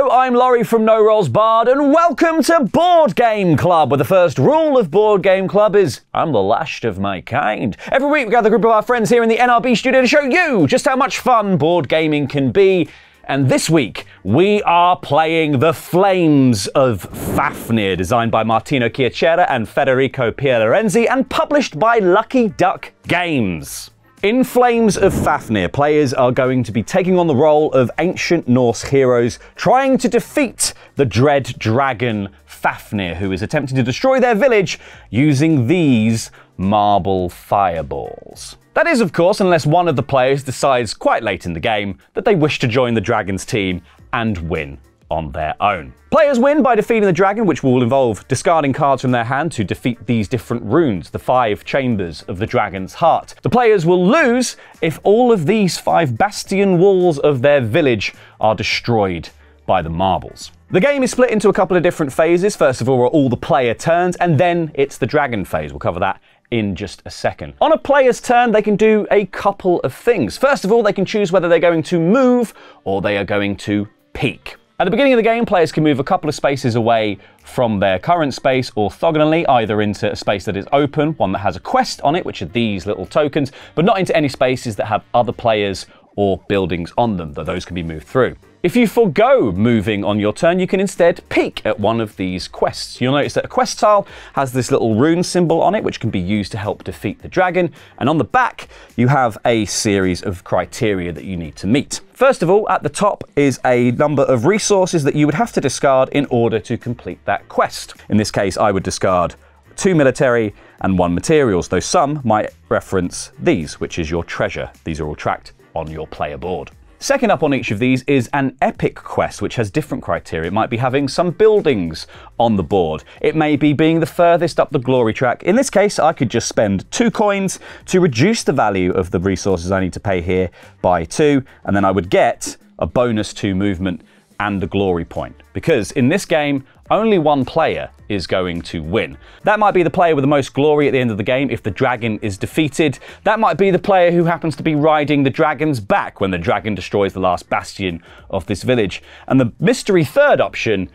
Hello, I'm Laurie from No Rolls Bard, and welcome to Board Game Club, where the first rule of Board Game Club is I'm the last of my kind. Every week we gather a group of our friends here in the NRB studio to show you just how much fun board gaming can be. And this week, we are playing The Flames of FAFNIR, designed by Martino Chiacchiera and Federico Pierlorenzi, and published by Lucky Duck Games. In Flames of FAFNIR, players are going to be taking on the role of ancient Norse heroes, trying to defeat the dread dragon FAFNIR, who is attempting to destroy their village using these marble fireballs. That is, of course, unless one of the players decides quite late in the game that they wish to join the dragon's team and win on their own. Players win by defeating the dragon, which will involve discarding cards from their hand to defeat these different runes, the 5 chambers of the dragon's heart. The players will lose if all of these 5 bastion walls of their village are destroyed by the marbles. The game is split into a couple of different phases. First of all are all the player turns, and then it's the dragon phase. We'll cover that in just a second. On a player's turn, they can do a couple of things. First of all, they can choose whether they're going to move or they are going to peek. At the beginning of the game, players can move a couple of spaces away from their current space orthogonally, either into a space that is open, one that has a quest on it, which are these little tokens, but not into any spaces that have other players or buildings on them, though those can be moved through. If you forgo moving on your turn, you can instead peek at one of these quests. You'll notice that a quest tile has this little rune symbol on it, which can be used to help defeat the dragon. And on the back, you have a series of criteria that you need to meet. First of all, at the top is a number of resources that you would have to discard in order to complete that quest. In this case, I would discard 2 military and 1 materials, though some might reference these, which is your treasure. These are all tracked on your player board. Second up on each of these is an epic quest, which has different criteria. It might be having some buildings on the board. It may be being the furthest up the glory track. In this case, I could just spend 2 coins to reduce the value of the resources I need to pay here by 2, and then I would get a bonus to movement and a glory point. Because in this game, only one player is going to win. That might be the player with the most glory at the end of the game if the dragon is defeated. That might be the player who happens to be riding the dragon's back when the dragon destroys the last bastion of this village. And the mystery third option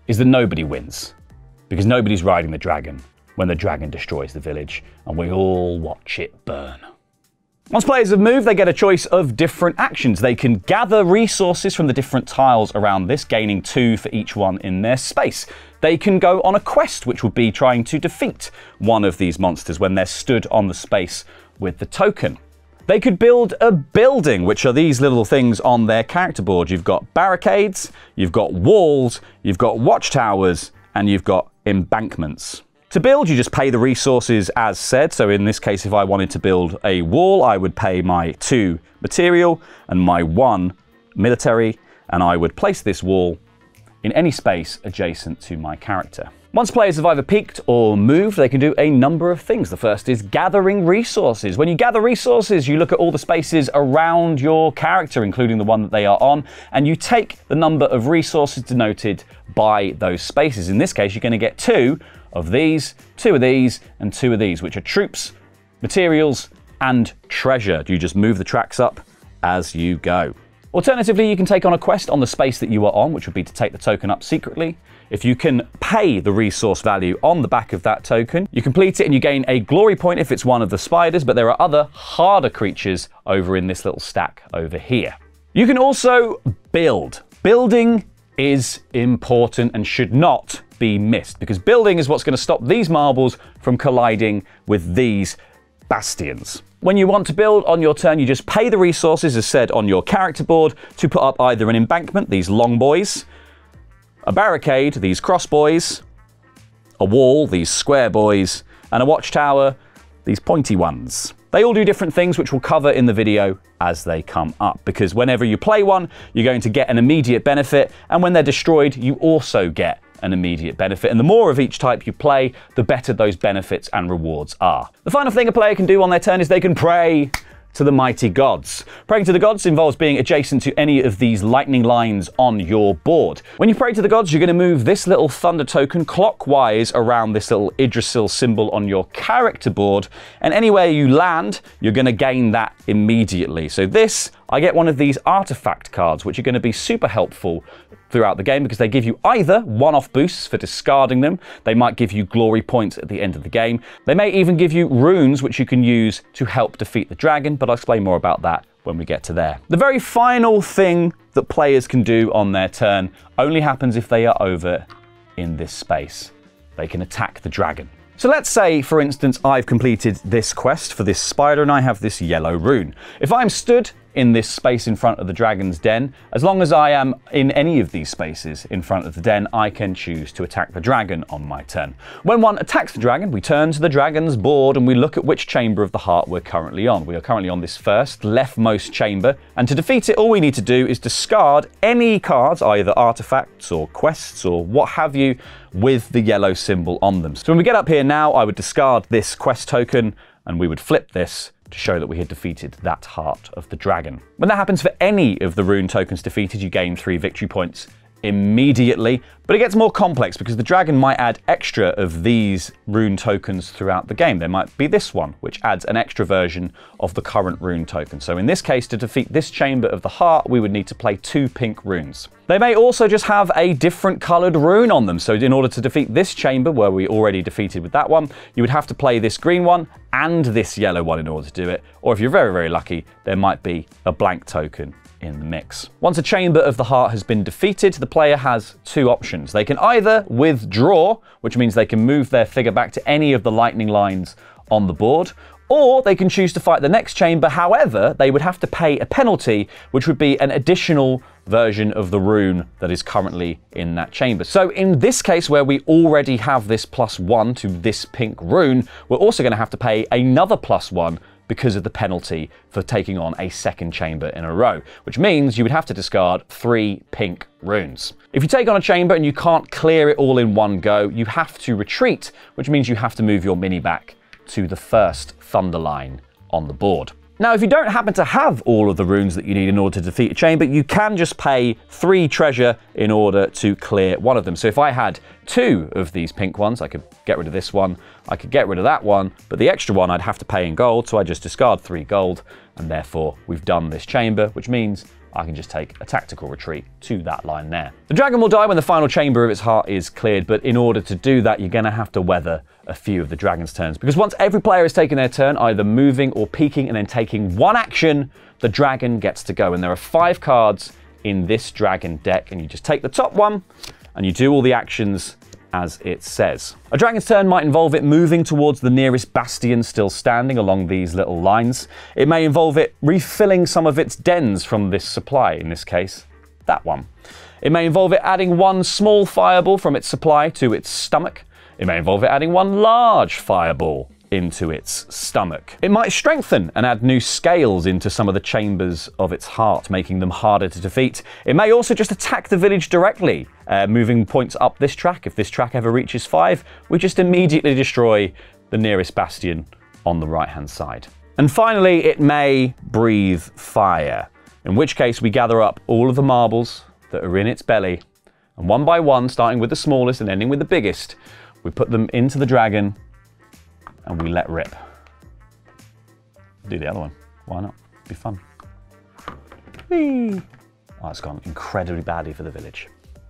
is that nobody wins, because nobody's riding the dragon when the dragon destroys the village, and we all watch it burn. Once players have moved, they get a choice of different actions. They can gather resources from the different tiles around this, gaining 2 for each one in their space. They can go on a quest, which would be trying to defeat one of these monsters when they're stood on the space with the token. They could build a building, which are these little things on their character board. You've got barricades, you've got walls, you've got watchtowers, and you've got embankments. To build, you just pay the resources as said. So in this case, if I wanted to build a wall, I would pay my 2 material and my 1 military, and I would place this wall in any space adjacent to my character. Once players have either peeked or moved, they can do a number of things. The first is gathering resources. When you gather resources, you look at all the spaces around your character, including the one that they are on, and you take the number of resources denoted by those spaces. In this case, you're going to get 2 of these, 2 of these, and 2 of these, which are troops, materials, and treasure. You just move the tracks up as you go. Alternatively, you can take on a quest on the space that you are on, which would be to take the token up secretly. If you can pay the resource value on the back of that token, you complete it and you gain a glory point if it's one of the spiders, but there are other harder creatures over in this little stack over here. You can also build. Building is important and should not be missed, because building is what's going to stop these marbles from colliding with these bastions. When you want to build on your turn, you just pay the resources as said on your character board to put up either an embankment, these long boys, a barricade, these cross boys, a wall, these square boys, and a watchtower, these pointy ones. They all do different things, which we'll cover in the video as they come up, because whenever you play one, you're going to get an immediate benefit, and when they're destroyed, you also get an immediate benefit. And the more of each type you play, the better those benefits and rewards are. The final thing a player can do on their turn is they can pray to the mighty gods. Praying to the gods involves being adjacent to any of these lightning lines on your board. When you pray to the gods, you're going to move this little thunder token clockwise around this little Yggdrasil symbol on your character board, and anywhere you land, you're going to gain that immediately. So this I get one of these artifact cards, which are going to be super helpful throughout the game because they give you either one-off boosts for discarding them, they might give you glory points at the end of the game, they may even give you runes which you can use to help defeat the dragon, but I'll explain more about that when we get to there. The very final thing that players can do on their turn only happens if they are over in this space. They can attack the dragon. So let's say, for instance, I've completed this quest for this spider and I have this yellow rune. If I'm stood in this space in front of the dragon's den, as long as I am in any of these spaces in front of the den, I can choose to attack the dragon on my turn. When one attacks the dragon, we turn to the dragon's board and we look at which chamber of the heart we're currently on. We are currently on this first leftmost chamber, and to defeat it, all we need to do is discard any cards, either artifacts or quests or what have you, with the yellow symbol on them. So when we get up here now, I would discard this quest token and we would flip this to show that we had defeated that heart of the dragon. When that happens for any of the rune tokens defeated, you gain 3 victory points immediately, but it gets more complex because the dragon might add extra of these rune tokens throughout the game. There might be this one, which adds an extra version of the current rune token. So in this case, to defeat this chamber of the heart, we would need to play 2 pink runes. They may also just have a different coloured rune on them. So in order to defeat this chamber, where we already defeated with that one, you would have to play this green one and this yellow one in order to do it. Or if you're very, very lucky, there might be a blank token in the mix. Once a chamber of the heart has been defeated, the player has 2 options. They can either withdraw, which means they can move their figure back to any of the lightning lines on the board, or they can choose to fight the next chamber. However, they would have to pay a penalty, which would be an additional version of the rune that is currently in that chamber. So in this case, where we already have this +1 to this pink rune, we're also going to have to pay another +1 because of the penalty for taking on a second chamber in a row, which means you would have to discard 3 pink runes. If you take on a chamber and you can't clear it all in one go, you have to retreat, which means you have to move your mini back to the first thunder line on the board. Now, if you don't happen to have all of the runes that you need in order to defeat a chamber, you can just pay 3 treasure in order to clear one of them. So if I had 2 of these pink ones, I could get rid of this one, I could get rid of that one, but the extra one I'd have to pay in gold, so I just discard 3 gold, and therefore we've done this chamber, which means I can just take a tactical retreat to that line there. The dragon will die when the final chamber of its heart is cleared, but in order to do that, you're going to have to weather a few of the dragon's turns, because once every player has taken their turn, either moving or peeking and then taking one action, the dragon gets to go. And there are 5 cards in this dragon deck, and you just take the top one and you do all the actions as it says. A dragon's turn might involve it moving towards the nearest bastion still standing along these little lines. It may involve it refilling some of its dens from this supply, in this case, that one. It may involve it adding 1 small fireball from its supply to its stomach. It may involve it adding 1 large fireball into its stomach. It might strengthen and add new scales into some of the chambers of its heart, making them harder to defeat. It may also just attack the village directly, moving points up this track. If this track ever reaches 5, we just immediately destroy the nearest bastion on the right-hand side. And finally, it may breathe fire, in which case we gather up all of the marbles that are in its belly, and one by one, starting with the smallest and ending with the biggest, we put them into the dragon and we let rip. Do the other one. Why not? Be fun. Whee! Oh, it's gone incredibly badly for the village.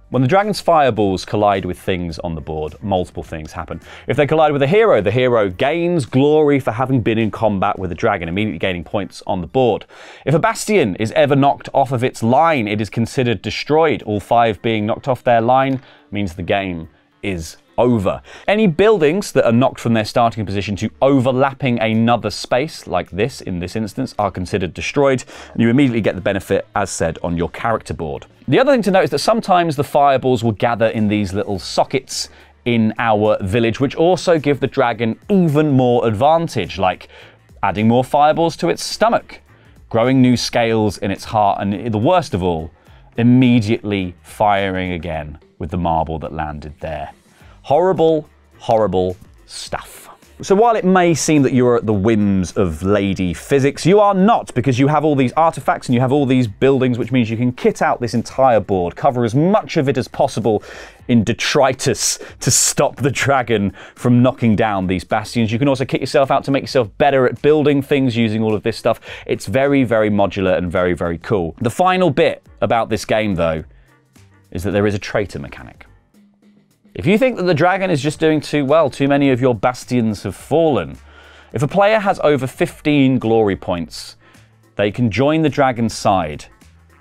When the dragon's fireballs collide with things on the board, multiple things happen. If they collide with the hero gains glory for having been in combat with the dragon, immediately gaining points on the board. If a bastion is ever knocked off of its line, it is considered destroyed. All 5 being knocked off their line means the game is over. Any buildings that are knocked from their starting position to overlapping another space, like this in this instance, are considered destroyed, and you immediately get the benefit, as said, on your character board. The other thing to note is that sometimes the fireballs will gather in these little sockets in our village, which also give the dragon even more advantage, like adding more fireballs to its stomach, growing new scales in its heart, and the worst of all, immediately firing again with the marble that landed there. Horrible, horrible stuff. So while it may seem that you're at the whims of Lady Physics, you are not, because you have all these artifacts and you have all these buildings, which means you can kit out this entire board, cover as much of it as possible in detritus to stop the dragon from knocking down these bastions. You can also kit yourself out to make yourself better at building things using all of this stuff. It's very, very modular and very, very cool. The final bit about this game, though, is that there is a traitor mechanic. If you think that the dragon is just doing too well, too many of your bastions have fallen. If a player has over 15 glory points, they can join the dragon's side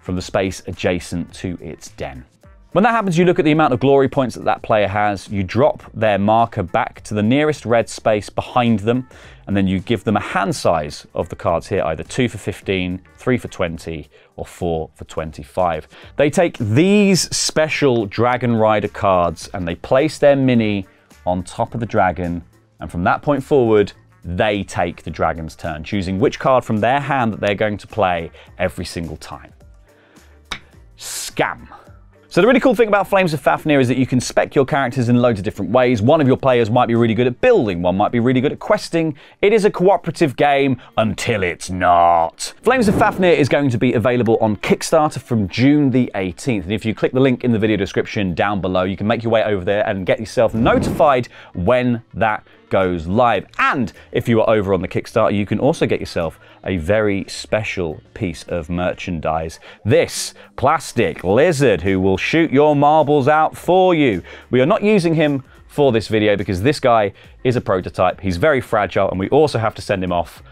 from the space adjacent to its den. When that happens, you look at the amount of glory points that that player has, you drop their marker back to the nearest red space behind them, and then you give them a hand size of the cards here, either 2 for 15, 3 for 20, or 4 for 25. They take these special Dragon Rider cards and they place their mini on top of the dragon, and from that point forward, they take the dragon's turn, choosing which card from their hand that they're going to play every single time. Scam. So the really cool thing about Flames of Fafnir is that you can spec your characters in loads of different ways. One of your players might be really good at building, one might be really good at questing. It is a cooperative game until it's not. Flames of Fafnir is going to be available on Kickstarter from June the 18th. And if you click the link in the video description down below, you can make your way over there and get yourself notified when that goes live. And if you are over on the Kickstarter, you can also get yourself a very special piece of merchandise. This plastic lizard who will shoot your marbles out for you. We are not using him for this video because this guy is a prototype. He's very fragile, and we also have to send him off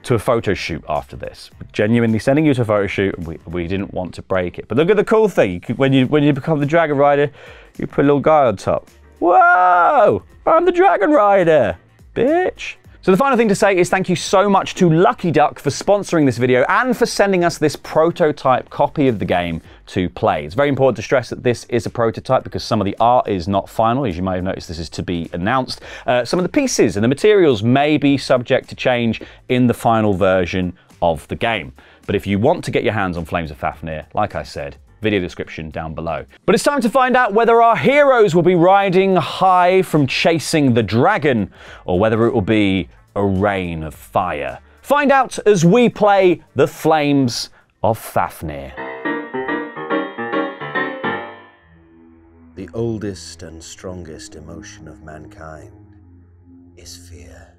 to a photo shoot after this. We're genuinely sending you to a photo shoot, and we didn't want to break it. But look at the cool thing. When you become the Dragon Rider, you put a little guy on top. Whoa! I'm the Dragon Rider, bitch. So the final thing to say is thank you so much to Lucky Duck for sponsoring this video and for sending us this prototype copy of the game to play. It's very important to stress that this is a prototype because some of the art is not final. As you may have noticed, this is to be announced. Some of the pieces and the materials may be subject to change in the final version of the game. But if you want to get your hands on Flames of Fafnir, like I said, video description down below. But it's time to find out whether our heroes will be riding high from chasing the dragon, or whether it will be a rain of fire. Find out as we play the Flames of Fafnir. The oldest and strongest emotion of mankind is fear.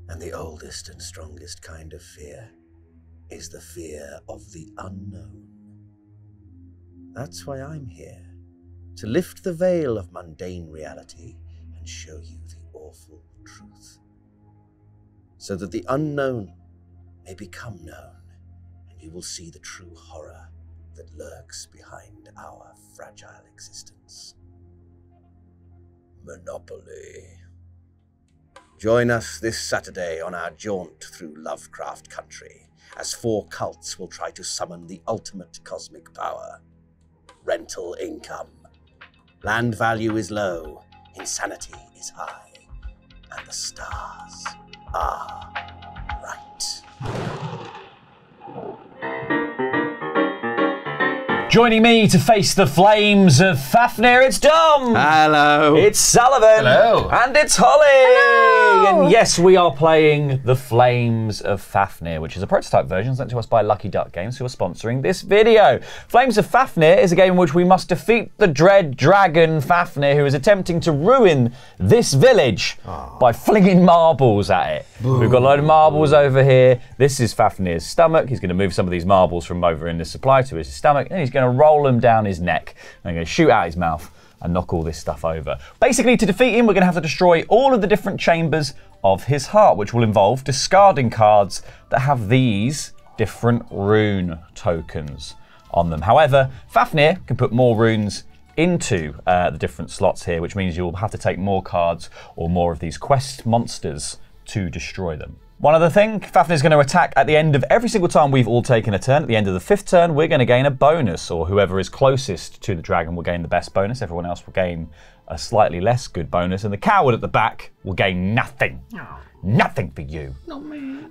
And the oldest and strongest kind of fear is the fear of the unknown. That's why I'm here, to lift the veil of mundane reality and show you the awful truth, so that the unknown may become known, and you will see the true horror that lurks behind our fragile existence. Monopoly. Join us this Saturday on our jaunt through Lovecraft country, as 4 cults will try to summon the ultimate cosmic power. Rental income. Land value is low, insanity is high, and the stars are right. Joining me to face the Flames of Fafnir, it's Dom! Hello! It's Sullivan! Hello! And it's Holly! Hello! And yes, we are playing the Flames of Fafnir, which is a prototype version sent to us by Lucky Duck Games, who are sponsoring this video. Flames of Fafnir is a game in which we must defeat the dread dragon Fafnir, who is attempting to ruin this village by flinging marbles at it. Boom. We've got a load of marbles over here. This is Fafnir's stomach. He's going to move some of these marbles from over in the supply to his stomach, and he's going to roll them down his neck. And going to shoot out his mouth and knock all this stuff over. Basically, to defeat him, we're going to have to destroy all of the different chambers of his heart, which will involve discarding cards that have these different rune tokens on them. However, Fafnir can put more runes into the different slots here, which means you'll have to take more cards or more of these quest monsters to destroy them. One other thing, Fafnir's going to attack at the end of every single time we've all taken a turn. At the end of the 5th turn, we're going to gain a bonus, or whoever is closest to the dragon will gain the best bonus. Everyone else will gain a slightly less good bonus, and the coward at the back will gain nothing. Oh. Nothing for you. Not me.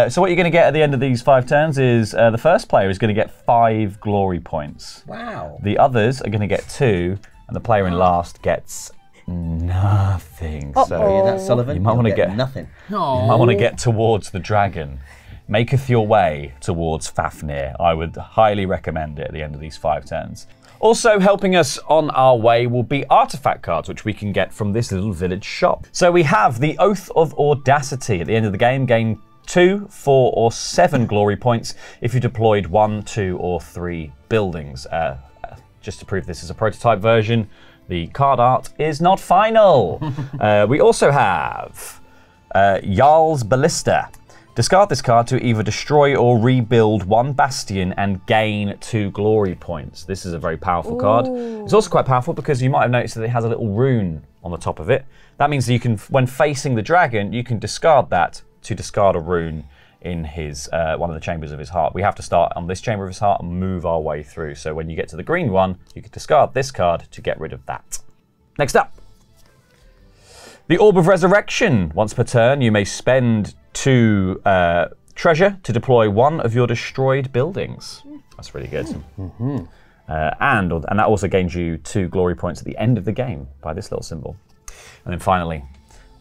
So what you're going to get at the end of these 5 turns is the first player is going to get 5 glory points. Wow. The others are going to get 2, and the player in last gets nothing. So that's Sullivan. You might want to get nothing. No. You might want to get towards the dragon. Maketh your way towards Fafnir. I would highly recommend it at the end of these 5 turns. Also helping us on our way will be artifact cards, which we can get from this little village shop. So we have the Oath of Audacity. At the end of the game, gain 2, 4, or 7 glory points if you deployed 1, 2, or 3 buildings. Just to prove this is a prototype version, the card art is not final. We also have Jarl's Ballista. Discard this card to either destroy or rebuild 1 bastion and gain 2 glory points. This is a very powerful card. It's also quite powerful because you might have noticed that it has a little rune on the top of it. That means that you can, when facing the dragon, you can discard that to discard a rune in his one of the chambers of his heart. We have to start on this chamber of his heart and move our way through. So when you get to the green one, you can discard this card to get rid of that. Next up, the Orb of Resurrection. Once per turn, you may spend 2 treasure to deploy 1 of your destroyed buildings. That's really good. And that also gains you 2 glory points at the end of the game by this little symbol. And then finally,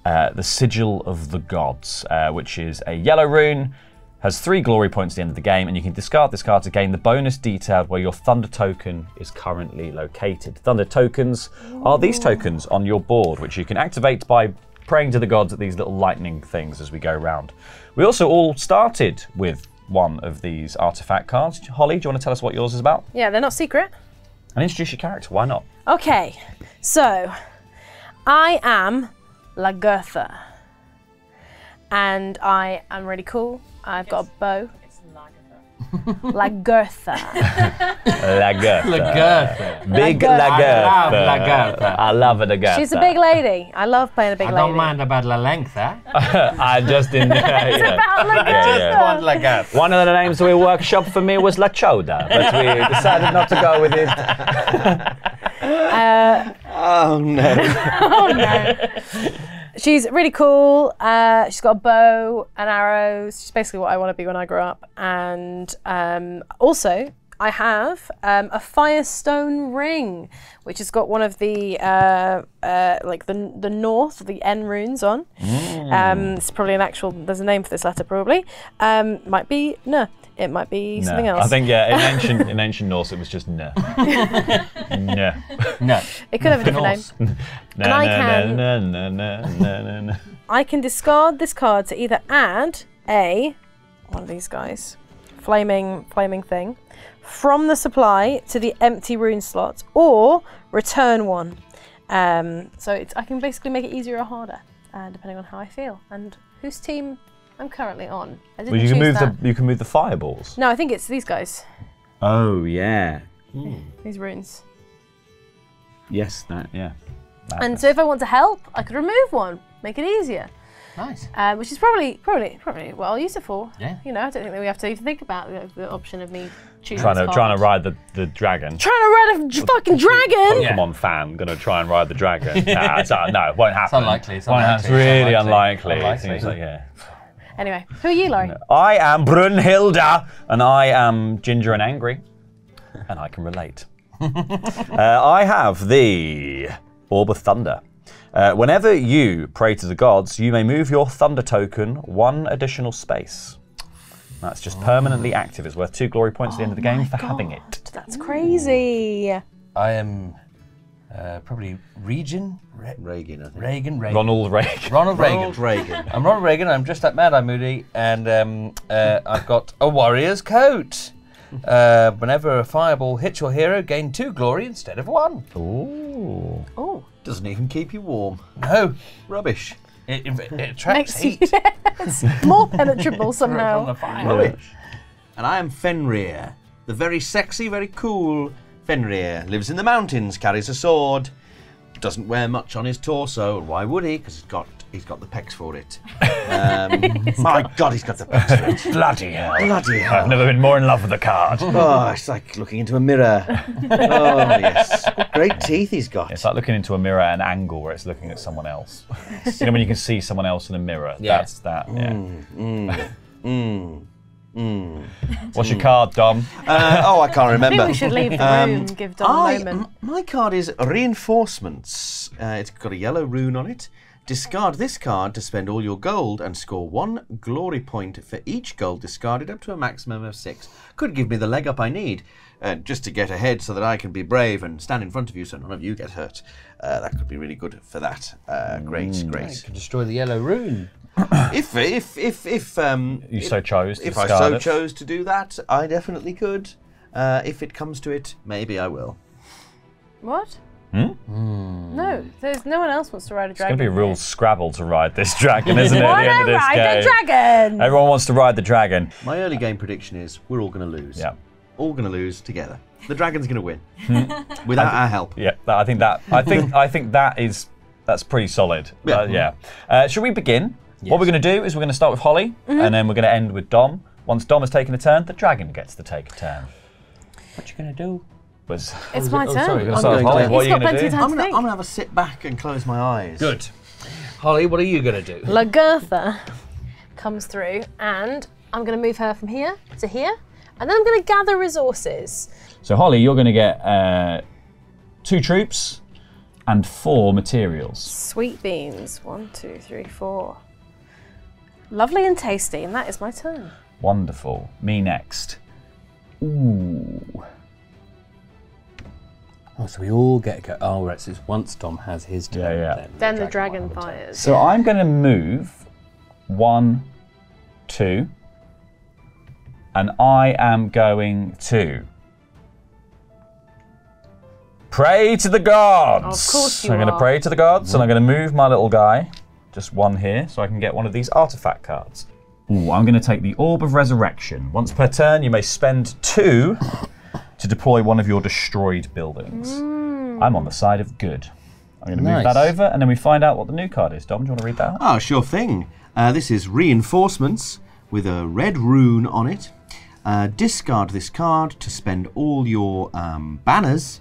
the Sigil of the Gods, which is a yellow rune, has 3 glory points at the end of the game, and you can discard this card to gain the bonus detailed where your Thunder token is currently located. Thunder tokens are these tokens on your board, which you can activate by praying to the gods at these little lightning things as we go around. We also all started with one of these artifact cards. Holly, do you want to tell us what yours is about? Yeah, they're not secret. And introduce your character, why not? Okay, so I am Lagertha. And I am really cool. I've got a bow. It's Lagertha. Lagertha. Big Lagertha. Lagertha. I love a Lagertha. She's a big lady. I love playing a big lady. I don't mind about la length, eh? I just didn't. It's about Lagertha. Just want Lagertha. One of the names we workshop for me was La Choda, but we decided not to go with it. Oh no. Oh no. She's really cool. She's got a bow and arrows. She's basically what I want to be when I grow up. And also, I have a Firestone ring, which has got one of the like the north, the N runes on. It's probably an actual. There's a name for this letter, probably. Might be N. It might be something else. I think in ancient Norse it was just N. No. No. It could have a different name. And I can discard this card to either add one of these guys, flaming thing, from the supply to the empty rune slot, or return one. So I can basically make it easier or harder, depending on how I feel and whose team I'm currently on. I didn't you can choose move that. you can move the fireballs. No, I think it's these guys. Oh yeah. These runes. Yes. Yeah. And so if I want to help, I could remove one, make it easier. Nice. Which is probably what I'll use it for. Yeah. You know, I don't think that we have to even think about the option of me choosing trying to ride the dragon. Trying to ride a fucking dragon! Pokemon fan gonna try and ride the dragon. No, it won't happen. It's unlikely. It's really unlikely. It Unlikely. seems like, yeah. Anyway, who are you, Laurie? I am Brunhilde, and I am ginger and angry, and I can relate. I have the Orb of Thunder. Whenever you pray to the gods, you may move your Thunder token 1 additional space. That's just permanently active. It's worth 2 glory points at the end of the game for having it. That's crazy. I am probably Regan. Reagan. I think. Reagan. Ronald Reagan. Ronald Reagan. Ronald Reagan. I'm Ronald Reagan. I'm just like Mad-Eye Moody, and I've got a warrior's coat. Whenever a fireball hits your hero, gain 2 glory instead of 1. Ooh. Oh. Doesn't even keep you warm. No, Rubbish. it attracts heat. It's more penetrable From the somehow. fire. Rubbish. And I am Fenrir, the very sexy, very cool Fenrir. Lives in the mountains, carries a sword, doesn't wear much on his torso. Why would he? Because he's got the pecs for it. My God, he's got the pecs for it. Bloody hell. Bloody hell. I've never been more in love with a card. Oh, it's like looking into a mirror. Oh, yes. Great teeth he's got. It's like looking into a mirror at an angle where it's looking at someone else. You know when you can see someone else in a mirror? Yeah. That's that, yeah. What's your card, Dom? I can't I remember. think we should leave the room and give Dom a moment. My card is Reinforcements. It's got a yellow rune on it. Discard this card to spend all your gold and score 1 glory point for each gold discarded up to a maximum of 6. Could give me the leg up I need, just to get ahead so that I can be brave and stand in front of you so none of you get hurt. That could be really good for that. Great. You can destroy the yellow rune. If You so chose to if I discard so it. chose to do that, I definitely could. If it comes to it, maybe I will. What? No, there's no one else wants to ride a It's dragon. going to be a real scrabble to ride this dragon, isn't it? At Why the end of don't this ride game. the dragon? Everyone wants to ride the dragon. My early game prediction is we're all going to lose. Yeah. All going to lose together. The dragon's going to win without our help. Yeah, I think that's pretty solid. Yeah. Should we begin? What we're going to do is we're going to start with Holly, and then we're going to end with Dom. Once Dom has taken a turn, the dragon gets to take a turn. What you going to do? It's my turn. Sorry, I'm start with going Holly. to- What are He's you got going to plenty do? of time. I'm going to have a sit back and close my eyes. Good. Holly, what are you going to do? Lagertha comes through, and I'm going to move her from here to here, and then I'm going to gather resources. So Holly, you're going to get 2 troops and 4 materials. Sweet beans. 1, 2, 3, 4. Lovely and tasty, and that is my turn. Wonderful. Me next. Ooh. Oh, so we all get go. Oh, right. So it's once Dom has his turn, Yeah. Then the might dragon have a turn. fires. So I'm going to move 1, 2, and I am going to pray to the gods. Of course you I'm going to are. pray to the gods, and I'm going to move my little guy, just 1 here, so I can get one of these artifact cards. Ooh, I'm going to take the Orb of Resurrection. Once per turn, you may spend 2 to deploy one of your destroyed buildings. I'm on the side of good. I'm going to move Nice. that over, and then we find out what the new card is. Dom, do you want to read that out? Oh, sure thing. This is Reinforcements with a red rune on it. Discard this card to spend all your banners,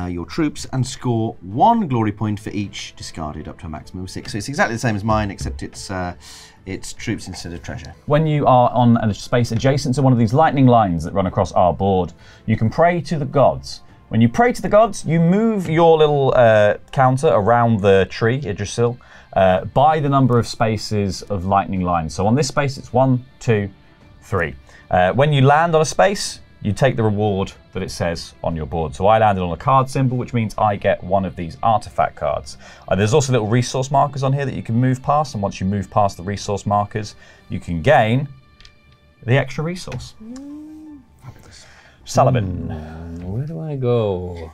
your troops, and score 1 glory point for each discarded up to a maximum of 6. So it's exactly the same as mine, except it's troops instead of treasure. When you are on a space adjacent to one of these lightning lines that run across our board, you can pray to the gods. When you pray to the gods, you move your little counter around the tree, Idrisil, by the number of spaces of lightning lines. So on this space, it's 1, 2, 3. When you land on a space, you take the reward that it says on your board. So I landed on a card symbol, which means I get one of these artifact cards. There's also little resource markers on here that you can move past, and once you move past the resource markers, you can gain the extra resource. Fabulous. Sullivan. Where do I go?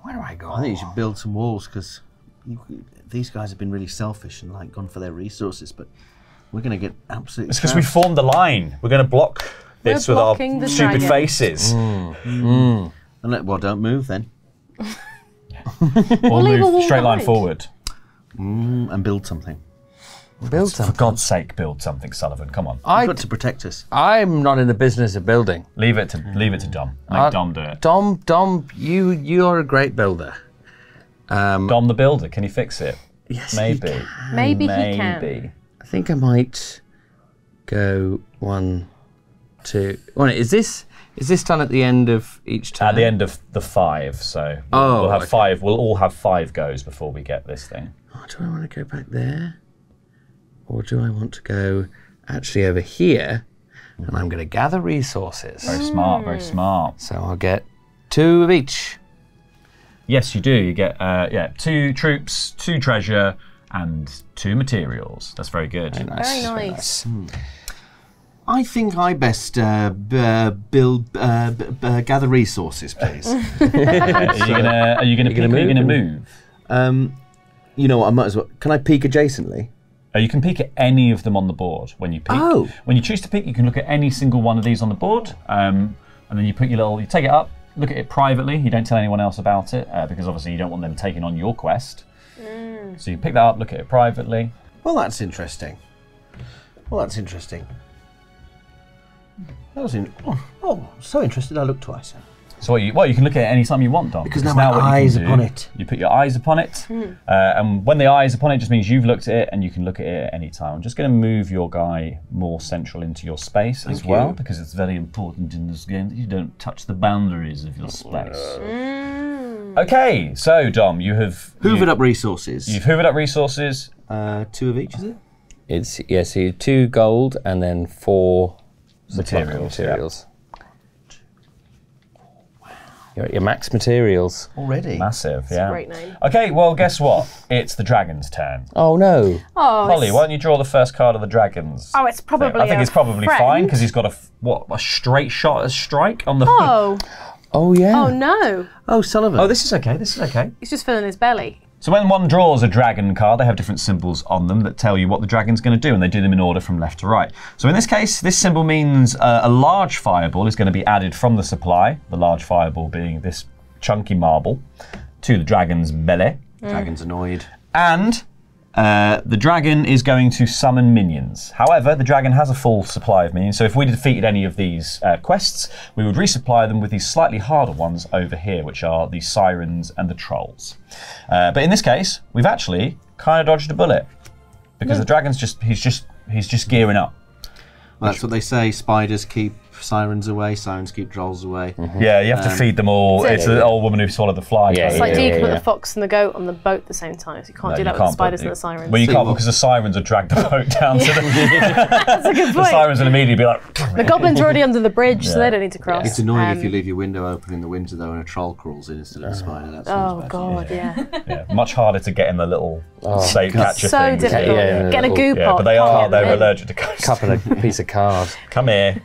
Where do I go? I think you should build some walls, because these guys have been really selfish and like gone for their resources, but we're going to get absolutely It's because we formed the line. We're going to block this with our blocking the stupid dragon. faces. Well, don't move then. Or leave a move wall straight line behind. forward. And build something. Build For something. God's sake, build something, Sullivan. Come on. You've got to protect us. I'm not in the business of building. Leave it to Dom. Make Dom do it. Dom, you're a great builder. Dom the builder, can he fix it? Yes, Maybe. Maybe he can. Maybe. I think I might go 1, 2. Well, is this done at the end of each turn? At the end of the 5, so Oh, we'll have okay. 5. We'll all have 5 goes before we get this thing. Oh, do I want to go back there? Or do I want to go actually over here? And I'm going to gather resources. Very smart, very smart. So I'll get 2 of each. Yes, you do. You get 2 troops, 2 treasure, and 2 materials. That's very good. Very nice. Very nice. I think I best gather resources, please. Are you gonna peek, or are you gonna move? You know what? I might as well. Can I peek adjacently? You can peek at any of them on the board when you peek. Oh. When you choose to peek, you can look at any single one of these on the board, and then you you take it up, look at it privately. You don't tell anyone else about it because obviously you don't want them taking on your quest. So you pick that up, look at it privately. Well, that's interesting. That was so interested. I looked twice. So you can look at it any time you want, Dom. Because now my what you can eyes do, upon it. You put your eyes upon it, and when the eye is upon it, just means you've looked at it, and you can look at it at any time. I'm just going to move your guy more central into your space as well, because it's very important in this game that you don't touch the boundaries of your space. Okay, so Dom, you have Hoovered up resources. You've hoovered up resources. 2 of each, is it? It's so you 2 gold and then 4 Materials. You're at your max materials. Already? Massive, yeah. Great name. Okay, well, guess what? It's the dragon's turn. Oh no! Oh, Holly, why don't you draw the first card of the dragons? Oh, it's probably. I think it's probably friend. fine because he's got a straight shot, a strike on the. Oh. Oh yeah! Oh no. Oh, Sullivan. Oh, this is okay. This is okay. He's just filling his belly. So when one draws a dragon card, they have different symbols on them that tell you what the dragon's going to do, and they do them in order from left to right. So in this case, this symbol means a large fireball is going to be added from the supply, the large fireball being this chunky marble, to the dragon's belly. Dragon's annoyed. And the dragon is going to summon minions. However, the dragon has a full supply of minions, so if we defeated any of these quests, we would resupply them with these slightly harder ones over here, which are the sirens and the trolls. But in this case, we've actually kind of dodged a bullet because the dragon's he's just gearing up. Well, that's what they say. Spiders keep sirens away. Sirens keep trolls away. Yeah, you have to feed them all. It's the old woman who swallowed the fly. Yeah, It's like, do you can put the fox and the goat on the boat at the same time? So you can't do that with the spiders and the sirens. Well, you can't because the sirens would drag the boat down to the. That's a good The point. sirens would immediately be like. The goblins are already under the bridge, so they don't need to cross. It's annoying if you leave your window open in the winter, though, and a troll crawls in instead of a spider. That's Oh god, yeah. Yeah, much harder to get in the little safe catcher So things. difficult. Yeah, Get a goo Yeah, pot. but they can't are. get them They're in. allergic to ghosts. Cup and a piece of card. Come here.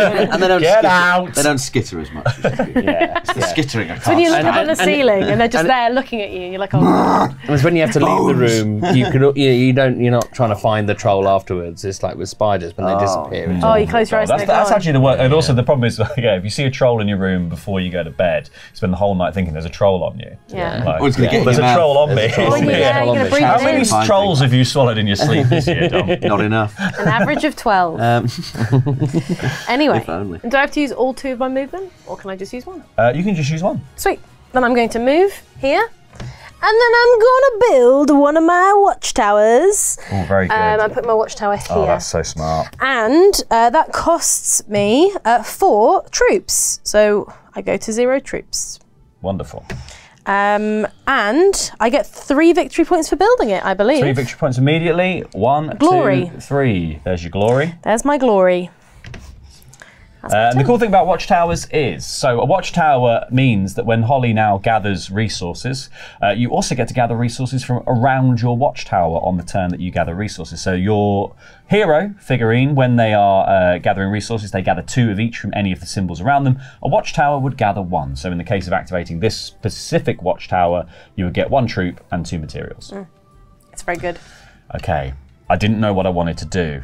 And they don't Get skitter, out. They don't skitter as much as you do. Yeah. The skittering, I can't When you look stand. up at the ceiling and they're just there looking at you, and you're like, oh. It's when you have to leave the room. You're not trying to find the troll afterwards. It's like with spiders when they disappear. It's Oh, all- you close your eyes and That's, they're that's gone. actually the worst. And also the problem is, if you see a troll in your room before you go to bed, you spend the whole night thinking there's a troll on you. Yeah. Like, Or it's gonna get in there's your a mouth. troll on me. There's a troll on me. Yeah, you're gonna breathe How it many in. Fine trolls thing. have you swallowed in your sleep this year, Dom? Not enough. An average of 12. Anyway, If only. do I have to use all 2 of my movement, or can I just use 1? You can just use one. Sweet. Then I'm going to move here, and then I'm going to build one of my watchtowers. Oh, very good. I put my watchtower here. Oh, that's so smart. And that costs me 4 troops. So I go to 0 troops. Wonderful. And I get 3 victory points for building it, I believe. 3 victory points immediately. 1, Glory. 2, 3. There's your glory. There's my glory. And the cool thing about watchtowers is, so a watchtower means that when Holly now gathers resources, you also get to gather resources from around your watchtower on the turn that you gather resources. So your hero figurine, when they are gathering resources, they gather 2 of each from any of the symbols around them. A watchtower would gather 1. So in the case of activating this specific watchtower, you would get 1 troop and 2 materials. It's very good. Okay, I didn't know what I wanted to do.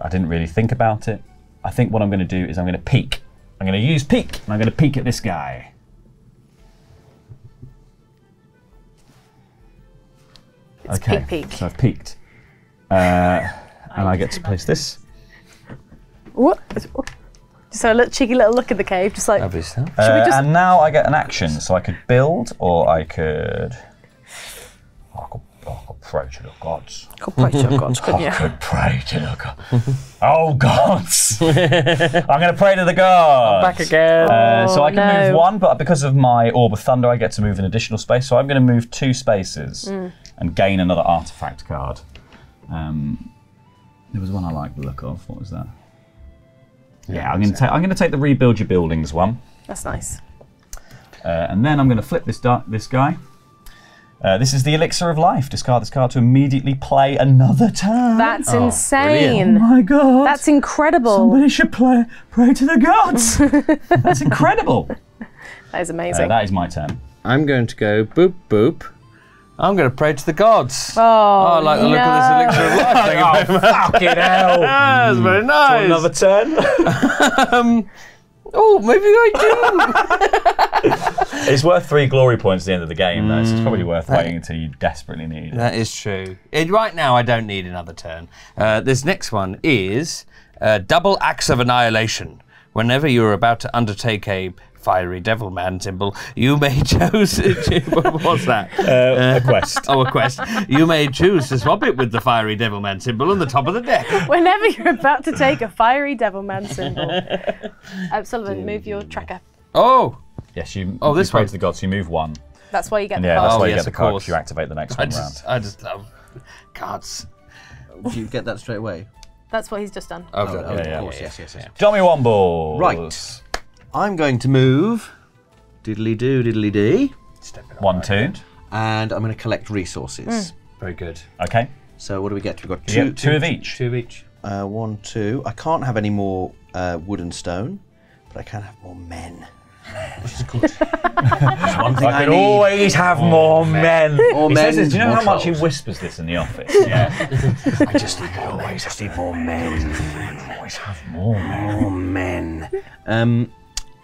I didn't really think about it. I think what I'm going to do is I'm going to peek. I'm going to use peek, and I'm going to peek at this guy. It's peek. So I've peeked. And I get to place this. What? Just a little cheeky little look at the cave, just like. Lovely stuff. Should we just- And now I get an action, so I could build, or I could... I could pray to the gods. God, pray to your gods, couldn't I you? could pray to the gods. Oh, gods! I'm going to pray to the gods. Back again. So I can move no. 1, but because of my Orb of Thunder, I get to move an additional space. So I'm going to move 2 spaces and gain another artifact card. There was one I liked the look of. What was that? Yeah, I'm going to take the Rebuild Your Buildings one. That's nice. And then I'm going to flip this guy. This is the Elixir of Life. Discard this card to immediately play another turn. That's Oh insane. my god. That's incredible. Somebody should pray to the gods. That's incredible. That is amazing. That is my turn. I'm going to go boop boop. I'm going to pray to the gods. Oh, I like the look of this elixir of life. Thank you very much. Fucking hell. That's very nice. Another turn. Oh, maybe I do. It's worth 3 glory points at the end of the game, though, so it's probably worth waiting until you desperately need it. That is true. Right now, I don't need another turn. This next one is Double Axe of Annihilation. Whenever you're about to undertake a fiery devil man symbol, you may choose... What's that? A quest. Oh, a quest. You may choose to swap it with the fiery devil man symbol on the top of the deck. Whenever you're about to take a fiery devil man symbol. Sullivan, move your tracker. Oh! Yes, you this pray one. to the gods, you move 1. That's why you get And the yeah, card. that's why you yes, get the of card course. because you activate the next one round. I just love cards. Did you get that straight away? That's what he's just done. Oh, Of course, yes. Dummy Wombles. Right. I'm going to move. Diddly do, diddly dee. 1, 2. And I'm going to collect resources. Very good. Okay. So what do we get? We've got You two. get 2 of each. 2 of each. 1, 2. I can't have any more wood and stone, but I can have more men. Which is good. There's one thing I I could need. always have more men. More He men, says this, do you know more how much he trolls. whispers this in the office? Yeah. I just need more men. Always have more men. More men.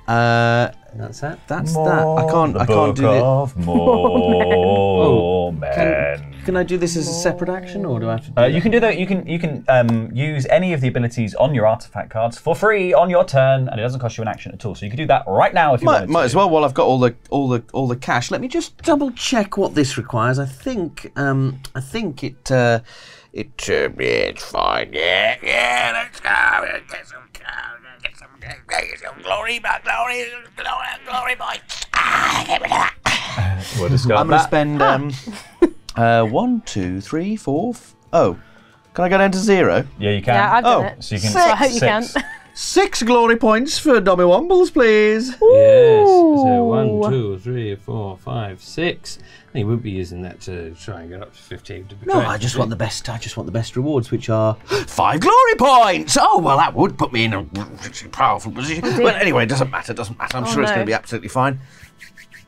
That's that. That's that. I can't do The it. book of more men. Can I do this as a separate action, or do I have to? Do You can do that. You can use any of the abilities on your artifact cards for free on your turn, and it doesn't cost you an action at all. So you can do that right now if you wanted to. Might as well while I've got all the cash. Let me just double check what this requires. I think it's fine. Yeah. Let's go. Get some glory, boys. We'll discuss I'm going to spend 1, 2, 3, 4. Oh, can I go down to 0? Yeah, you can. Yeah, I've done it. So you can. So I hope you can. 6 glory points for Dummy Wombles, please. Yes. So 1, 2, 3, 4, 5, 6. And you wouldn't be using that to try and get up to 15 to be No, trained, I just would want you? the best. I just want the best rewards, which are 5 glory points. Oh well, that would put me in a powerful position. But anyway, it doesn't matter. I'm sure it's no. going to be absolutely fine.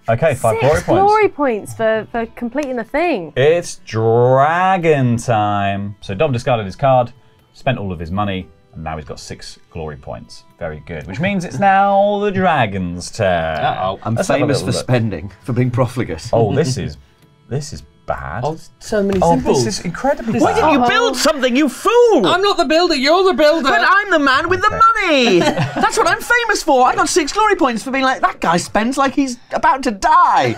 Okay, 5 glory 6 points. glory points for completing the thing. It's dragon time. So Dom discarded his card, spent all of his money, and now he's got 6 glory points. Very good. Which means it's now the dragon's turn. Uh-oh. I'm Let's have a famous little for look. spending, for being profligate. Oh, this is bad. Oh, so many Oh, symbols. this is incredibly Why bad. didn't you build something, you fool? I'm not the builder, you're the builder! But I'm the man with the money. That's what I'm famous for. I got 6 glory points for being like, that guy spends like he's about to die.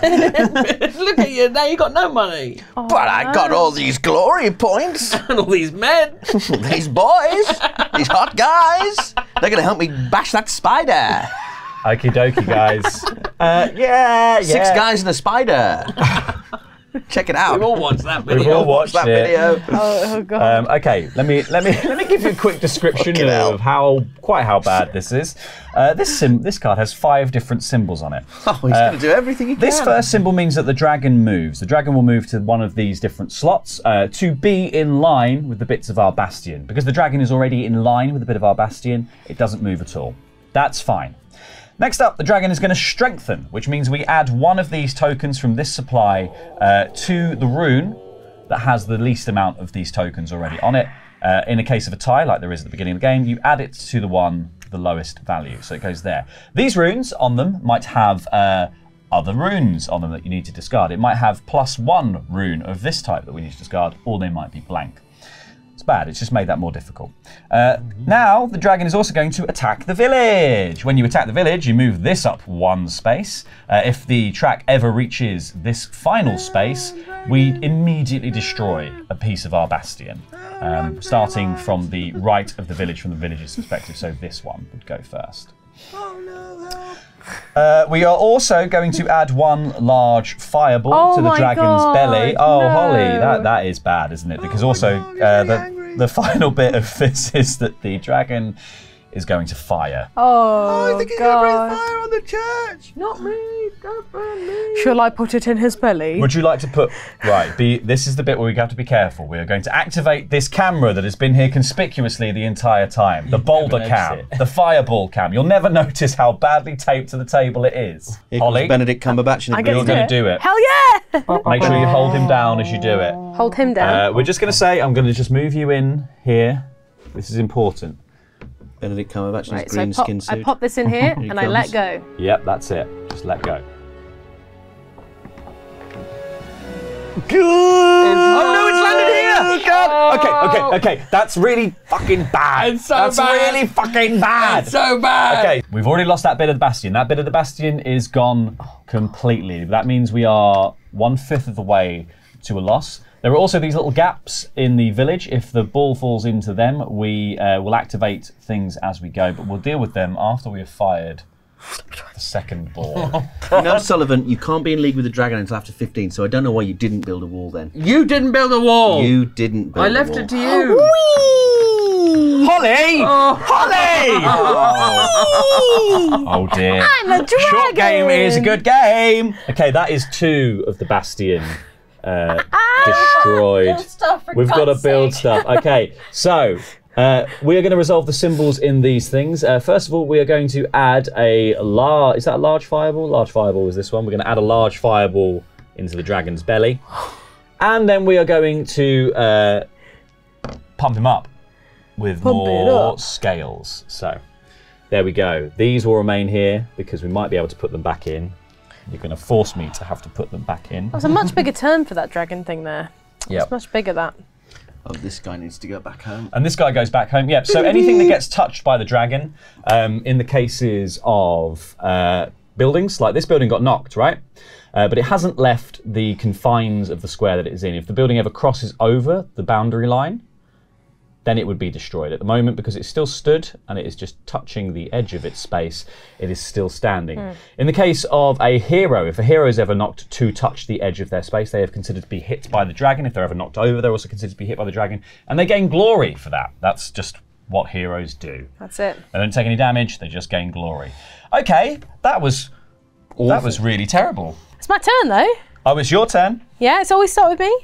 Look at you, now you got no money! But I got all these glory points. And all these men! These boys, these hot guys, they're going to help me bash that spider. Okie dokie, guys. Yeah. 6 guys and a spider. Check it out. We've all watched that We've video. all watched that it. video. Oh god. Okay, let me give you a quick description Fucking hell. of how bad this is. This card has 5 different symbols on it. Oh, he's going to do everything he can. This first symbol means that the dragon moves. The dragon will move to one of these different slots to be in line with the bits of our bastion. Because the dragon is already in line with a bit of our bastion, it doesn't move at all. That's fine. Next up, the dragon is going to strengthen, which means we add one of these tokens from this supply to the rune that has the least amount of these tokens already on it. In a case of a tie, like there is at the beginning of the game, you add it to the one with the lowest value, so it goes there. These runes on them might have other runes on them that you need to discard. It might have +1 rune of this type that we need to discard, or they might be blank. It's bad, it's just made that more difficult. Now, the dragon is also going to attack the village. When you attack the village, you move this up 1 space. If the track ever reaches this final space, we immediately destroy a piece of our bastion. Starting from the right of the village, from the village's perspective, so this one would go first. We are also going to add 1 large fireball Oh to the my dragon's God, belly. Oh, no. Holly, that is bad, isn't it? Because also the final bit of this is that the dragon is going to fire. Oh, god. fire on the church. Not me. Don't burn me. Shall I put it in his belly? Would you like to put... Right, this is the bit where we have to be careful. We are going to activate this camera that has been here conspicuously the entire time. The boulder never cam, notice it. the fireball cam. You'll never notice how badly taped to the table it is. Here Holly, comes Benedict Cumberbatch in a I get green to you're do going it. to do it. Hell yeah! Make sure you hold him down as you do it. Hold him down. We're just going to say, I'm going to just move you in here. This is important. Benedict Cumberbatch in Right, his so green skin suit. I pop this in here Here he and I let comes. go. Yep, that's it. Just let go. Good! Oh no, it's landed here! God. Okay. That's really fucking bad. It's so That's bad. really fucking bad. So bad! Okay, we've already lost that bit of the bastion. That bit of the bastion is gone completely. That means we are 1/5 of the way to a loss. There are also these little gaps in the village. If the ball falls into them, we will activate things as we go, but we'll deal with them after we have fired the second ball. No, Sullivan, you can't be in league with the dragon until after 15, so I don't know why you didn't build a wall then. You didn't build a wall. You didn't build I a left wall. it to you. Holly! Holly! Oh dear. I'm a dragon! Short game is a good game. Okay, that is 2 of the bastion destroyed. Build stuff, for We've got to God's build sake. stuff. Okay, so we are going to resolve the symbols in these things. First of all, we are going to add a large. Is that a large fireball? Large fireball is this one. We're going to add a large fireball into the dragon's belly, and then we are going to pump him up with more scales. So there we go. These will remain here because we might be able to put them back in. You're going to force me to have to put them back in. That was a much bigger turn for that dragon thing there. Yeah. It's much bigger, that. Oh, this guy needs to go back home. And this guy goes back home. Yep. So anything that gets touched by the dragon, in the cases of buildings, like this building got knocked, right? But it hasn't left the confines of the square that it is in. If the building ever crosses over the boundary line, then it would be destroyed. At the moment, because it's still stood and it is just touching the edge of its space, it is still standing. In the case of a hero, if a hero is ever knocked to touch the edge of their space, they are considered to be hit by the dragon. If they're ever knocked over, they're also considered to be hit by the dragon, and they gain glory for that. That's just what heroes do. That's it. They don't take any damage, they just gain glory. Okay, that was really terrible. It's my turn, though. Oh, it's your turn. Yeah, it's always start with me.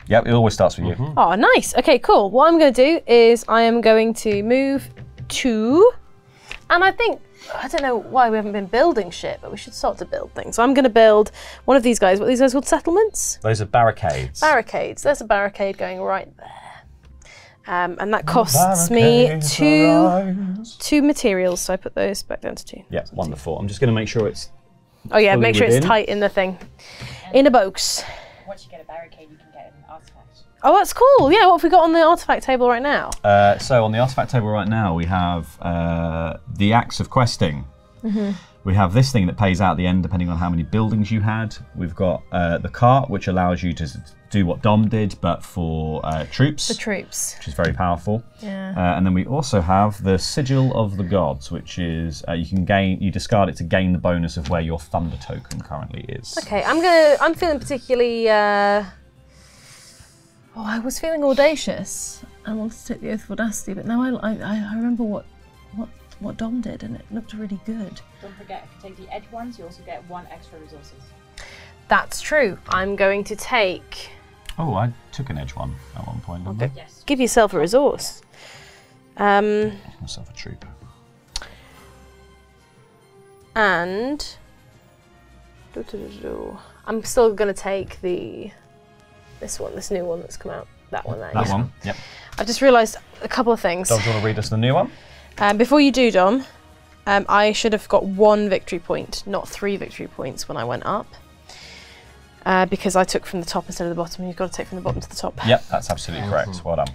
Yep, it always starts with you. Oh, nice. Okay, cool. What I'm going to do is I am going to move 2. And I don't know why we haven't been building shit, but we should start to build things. So I'm going to build one of these guys. What are these guys called? Settlements? Those are barricades. Barricades. There's a barricade going right there. And that costs me 2 materials. So I put those back down to 2. Yeah, wonderful. I'm just going to make sure it's... Oh yeah, fully make sure within. it's tight in the thing. In a box. Once you get a barricade, you can get an artifact. Oh, that's cool. Yeah, what have we got on the artifact table right now? So on the artifact table right now, we have the Axe of Questing. We have this thing that pays out at the end depending on how many buildings you had. We've got the cart, which allows you to do what Dom did, but for troops. The troops. Which is very powerful. Yeah. And then we also have the Sigil of the Gods, which is you discard it to gain the bonus of where your Thunder token currently is. Okay, I'm feeling particularly. I was feeling audacious. I wanted to take the Oath of Audacity, but now I remember what Dom did, and it looked really good. Don't forget, if you take the edge ones, you also get 1 extra resources. That's true. I'm going to take. Oh, I took an edge one at one point. Didn't I? Yes. Give yourself a resource. Give myself a troop. And I'm still going to take this new one that's come out. That one there. That yeah. one. Yep. I've just realised a couple of things. Dom, do you want to read us the new one? Before you do, Dom, I should have got 1 victory point, not 3 victory points when I went up. Because I took from the top instead of the bottom, and you've got to take from the bottom to the top. Yep, that's absolutely correct. Well done.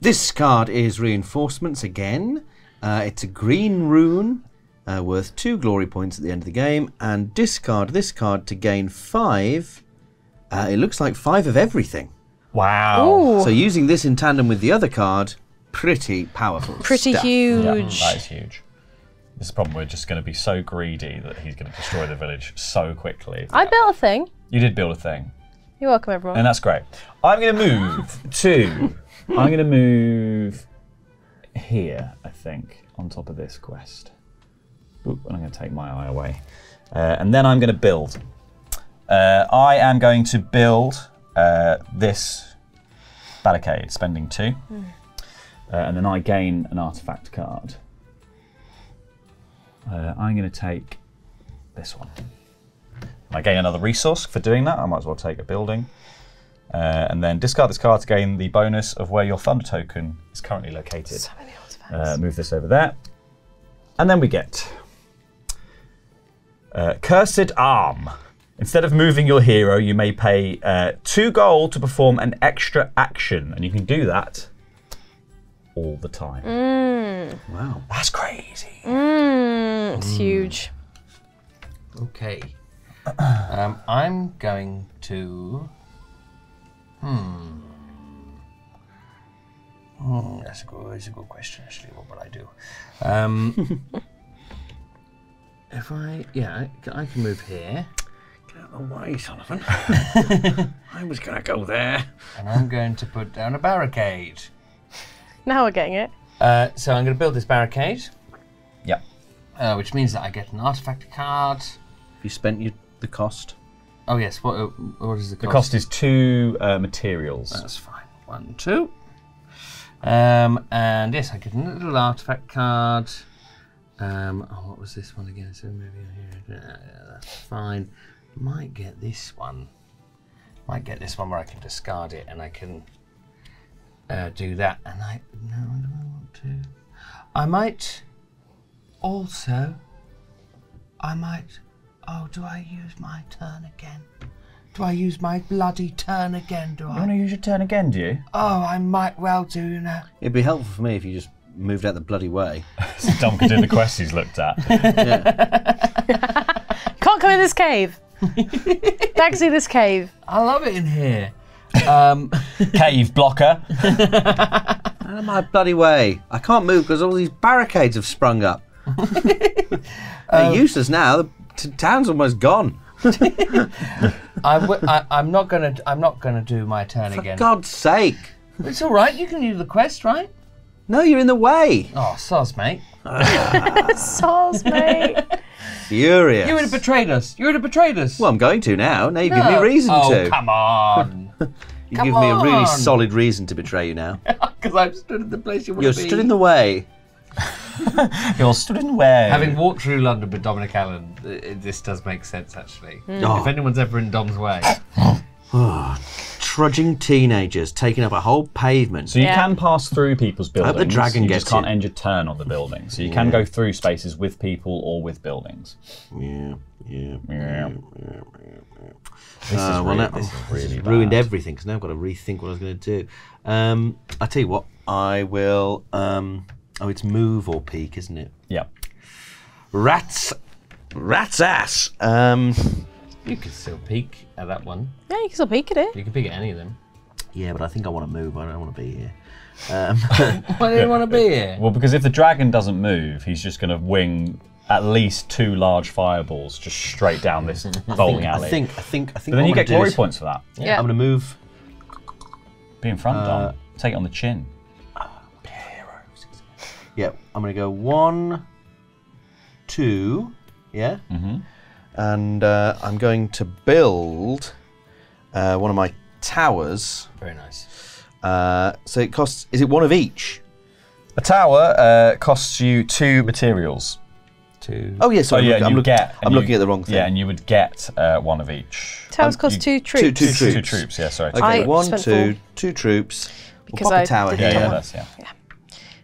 This card is Reinforcements again. It's a green rune worth 2 glory points at the end of the game, and discard this card to gain 5. It looks like 5 of everything. Wow. Ooh, So using this in tandem with the other card, pretty powerful. pretty stuff. huge. Yeah, that is huge. This is the problem. We're just going to be so greedy that he's going to destroy the village so quickly. I built a thing. You did build a thing, You're welcome, everyone. and that's great. I'm going to move to. I'm going to move here, I think, on top of this quest. Oop, and I'm going to take my eye away, and then I'm going to build. I am going to build this barricade, spending 2, and then I gain an artifact card. I'm going to take this one. I gain another resource for doing that. I might as well take a building. And then discard this card to gain the bonus of where your Thunder token is currently located. So many artifacts. Move this over there. And then we get Cursed Arm. Instead of moving your hero, you may pay 2 gold to perform an extra action. And you can do that all the time. Wow. That's crazy. It's huge. Okay. I'm going to. That's a good question, actually. What would I do? if I can move here. Get out of the way, Sullivan. I was going to go there. And I'm going to put down a barricade. Now we're getting it. So I'm going to build this barricade. Yep. Which means that I get an artifact card. Have you spent the cost? Oh yes, what is the cost? The cost is 2 materials. That's fine. 1, 2. And yes, I get a little artifact card. What was this one again? So maybe here. That's fine. Might get this one. Might get this one where I can discard it and I can do that. And I want to. I might also. Oh, do I use my turn again? Do I use my bloody turn again? Do I? You want to use your turn again, do you? Oh, I might well do, you know. It'd be helpful for me if you just moved out the bloody way. So Dom can do the quest he's looked at. Can't come in this cave. Can't see this cave. I love it in here. Cave blocker. Out of my bloody way. I can't move because all these barricades have sprung up. They're useless now. The town's almost gone. I'm not gonna do my turn For again. God's sake. It's all right. You can do the quest, right? No, you're in the way. Oh, soz, mate. Soz, mate. Furious. You would have betrayed us. You would have betrayed us. Well, I'm going to now. Now you've given me a reason to. Oh, come on. You've come given me a really on. solid reason to betray you now. Because I've stood in the place you want You're to be. stood in the way. You're stood in the way. Having walked through London with Dominic Allen, this does make sense, actually. Oh. If anyone's ever in Dom's way. Trudging teenagers taking up a whole pavement. So you can pass through people's buildings. the dragon you gets just can't it. end your turn on the building. So you can go through spaces with people or with buildings. Yeah. This is really bad. Ruined everything because now I've got to rethink what I was going to do. I tell you what, I will. It's move or peek, isn't it? Yeah. Rat's ass. You can still peek at that one. Yeah, you can still peek at it. You can peek at any of them. Yeah, but I think I want to move. I don't want to be here. Why do you want to be here? Well, because if the dragon doesn't move, he's just going to wing at least 2 large fireballs just straight down this bowling alley. I think. But then you get glory points for that. Yeah. I'm going to move. Be in front, Dom. Take it on the chin. Yeah, I'm going to go 1, 2. Yeah. Mm-hmm. And I'm going to build one of my towers. Very nice. So it costs. Is it one of each? A tower costs you 2 materials. 2. Oh yes. Yeah, and I'm you looking get at the wrong thing. Yeah, and you would get 1 of each. Towers cost 2 troops. Two troops. 2 troops. Yeah, sorry. Okay, I 1, spent 2, 2 troops. Because We'll pop I a tower did here. the Yeah, one. that's Yeah.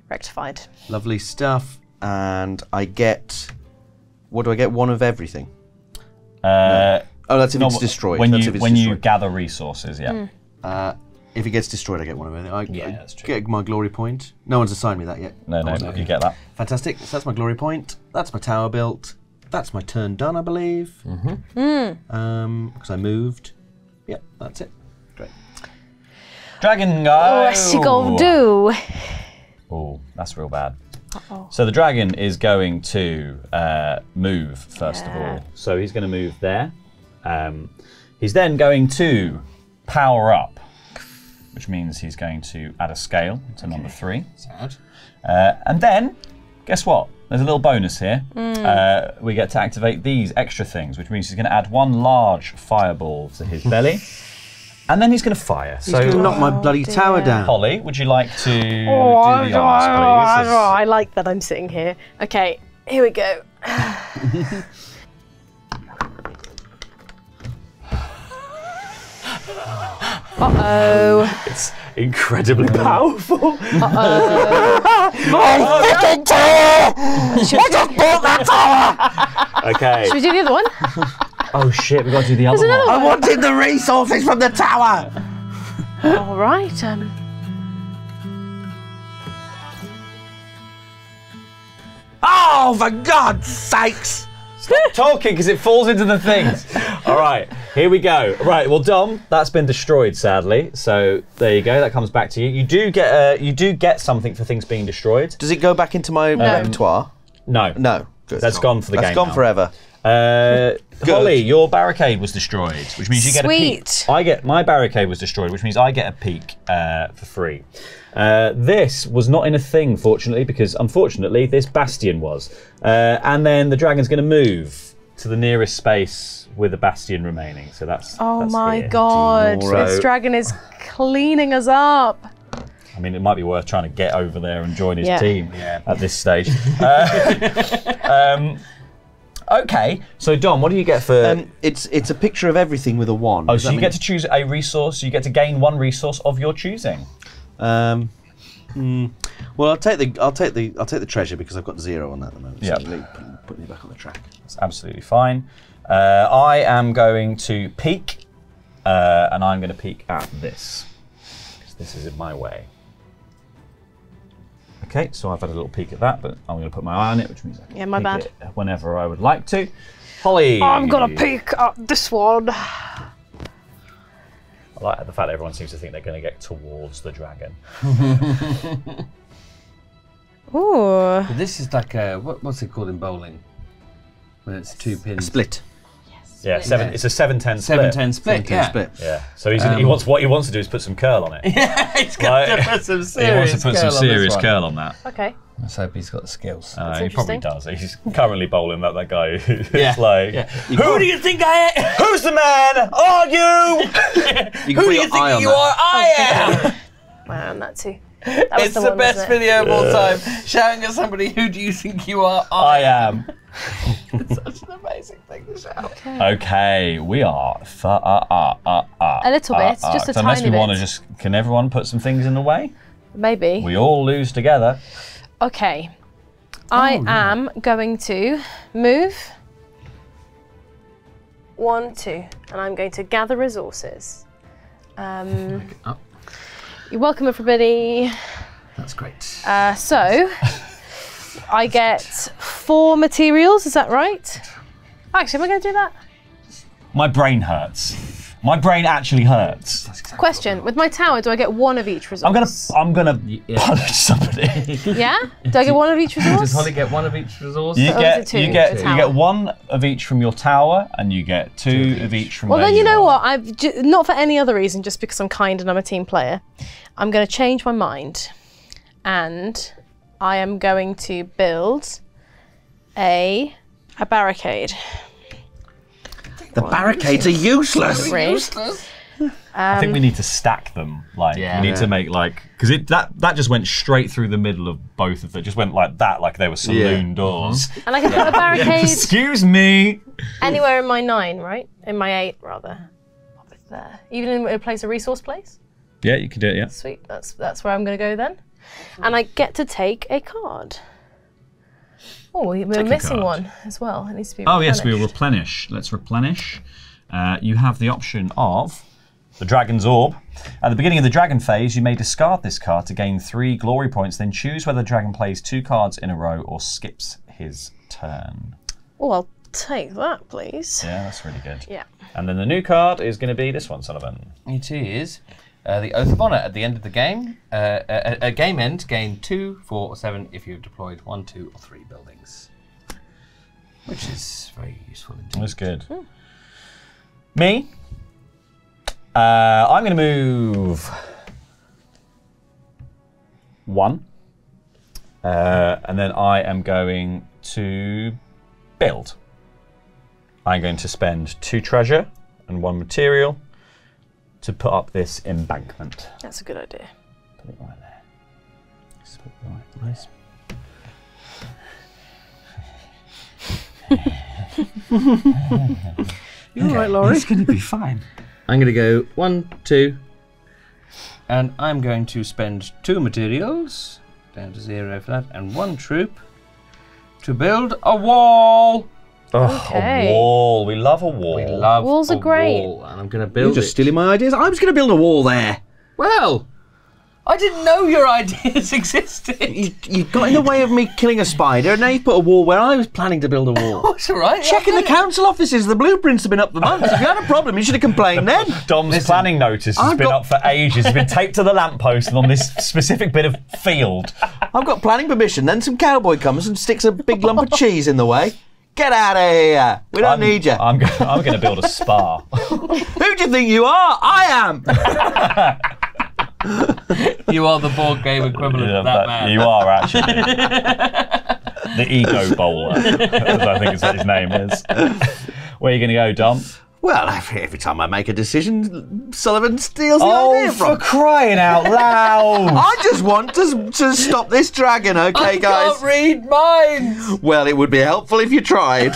Rectified. Lovely stuff. And I get. What do I get? 1 of everything. Oh, that's if it's destroyed. When That's you if it's when you destroyed. gather resources, yeah. If it gets destroyed, I get 1 of everything. Yeah, I that's true. get my glory point. No one's assigned me that yet. No, you get that. Fantastic. So that's my glory point. That's my tower built. That's my turn done, I believe. Because I moved. Yeah, that's it. Great. Dragon go. What's you gonna do? Oh, that's real bad. Uh-oh. So the dragon is going to move first of all. So he's going to move there. He's then going to power up, which means he's going to add a scale to number 3. Sad. And then, guess what? There's a little bonus here. We get to activate these extra things, which means he's going to add 1 large fireball to his belly. And then he's going to fire. He's going to knock my bloody tower down. Polly, would you like to do the honors, please? I like that I'm sitting here. Okay, here we go. Uh-oh. It's incredibly powerful. Okay. Should we do the other one? Oh shit, we got to do the other another one. I wanted the resources from the tower. All right. Oh, for God's sakes! Stop talking because it falls into the things. All right, here we go. Right, well, Dom, that's been destroyed, sadly. So there you go. That comes back to you. You do get something for things being destroyed. Does it go back into my repertoire? No. No. Good. That's gone for the game. That's gone now. forever. Holly, your barricade was destroyed, which means you get a peek. Sweet. My barricade was destroyed, which means I get a peek for free. This was not in a thing, fortunately, because unfortunately this bastion was. And then the dragon's going to move to the nearest space with a bastion remaining. So that's. Oh that's my here. god, Tomorrow. this dragon is cleaning us up. I mean, it might be worth trying to get over there and join his Yeah. team at this stage. Okay, so Dom, what do you get for? It's a picture of everything with a 1. Oh, so you get to choose a resource. You get to gain one resource of your choosing. Well, I'll take the treasure because I've got 0 on that at the moment. Yeah. So put me back on the track. That's absolutely fine. I am going to peek, and I'm going to peek at this because this is in my way. Okay, so I've had a little peek at that, but I'm going to put my eye on it, which means I can Yeah, my peek bad. it whenever I would like to. Holly, I'm gonna peek at this one. I like the fact that everyone seems to think they're going to get towards the dragon. Ooh. But this is like a what's it called in bowling? When it's 2 pins. Split. Yeah, it's a 7-10 split. 7-10 split. Yeah. Split. Yeah, so what he wants to do is put some curl on it. Yeah, he's got to put some serious. He wants to put some curl on this serious one. curl on that. Okay. Let's hope he's got the skills. He probably interesting. does. He's currently bowling that guy who's Yeah. like, Who do you think I am? who's the man? Are you? You Who do you think you are? I am. Man, that too. That was It's the one, best wasn't it? video of all time. Shouting at somebody, who do you think you are? I am. It's such an amazing thing to shout. Okay, we are A little bit, just a unless tiny we want to bit. just, can everyone put some things in the way? Maybe. We all lose together. Okay. I am going to move 1, 2, and I'm going to gather resources. You're welcome, everybody. That's great. So, I get 4 materials, is that right? Actually, am I going to do that? My brain hurts. My brain actually hurts. Question, with my tower, do I get 1 of each resource? I'm gonna punch somebody. Yeah? Do I get 1 of each resource? Does Holly get 1 of each resource? You Or is get it 2 you for get the you get tower? 1 of each from your tower, and you get 2 of each from. Well, where then you know are. what? Not for any other reason, just because I'm kind and I'm a team player. I'm going to change my mind, and I am going to build a barricade. The barricades are useless. 3. I think we need to stack them. Like Yeah. we need to make because that just went straight through the middle of both of them. It just went like that, like they were saloon doors. And I can put a barricade Excuse me. anywhere in my 9, right? In my 8, rather. Pop it there. Even in a place, a resource place? Yeah, you can do it. Yeah. Sweet, that's where I'm going to go then. And I get to take a card. Oh, we're missing card. one as well. It needs to be Oh yes, we will replenished. replenish. Let's replenish. You have the option of the Dragon's Orb. At the beginning of the Dragon phase, you may discard this card to gain 3 glory points, then choose whether the Dragon plays 2 cards in a row or skips his turn. Oh, I'll take that, please. Yeah, that's really good. Yeah. And then the new card is going to be this one, Sullivan. It is the Oath of Honor. At the end of the game, at game end, gain 2, 4, or 7 if you've deployed 1, 2, or 3 buildings. Which is very useful indeed. That's good. Me? I'm going to move 1. And then I am going to build. I'm going to spend 2 treasure and 1 material to put up this embankment. That's a good idea. Put it right there. Just put it right, nice. You're all right, Laurie. It's going to be fine. I'm going to go 1, 2, and I'm going to spend 2 materials, down to 0 for that, and 1 troop to build a wall. Oh, Okay. a wall. We love a wall. We love Walls a are great. wall, and I'm going to You're build just it. stealing my ideas. I was going to build a wall there. Well, I didn't know your ideas existed. You got in the way of me killing a spider, and now you've put a wall where I was planning to build a wall. Oh, it's all right. Checking the council offices. The blueprints have been up for months. If you had a problem, you should have complained then. Dom's planning notice has I've been got- up for ages. It's been taped to the lamppost and on this specific bit of field I've got planning permission. Then some cowboy comes and sticks a big lump of cheese in the way. Get out of here. We don't need you. I'm going to build a spa. Who do you think you are? I am. You are the board game equivalent of that man. You are actually. The ego bowler, as I think is what his name is. Where are you going to go, Dom? Well, every time I make a decision, Sullivan steals the idea from. For crying out loud! I just want to stop this dragon, okay, guys? I can't read minds! Well, it would be helpful if you tried.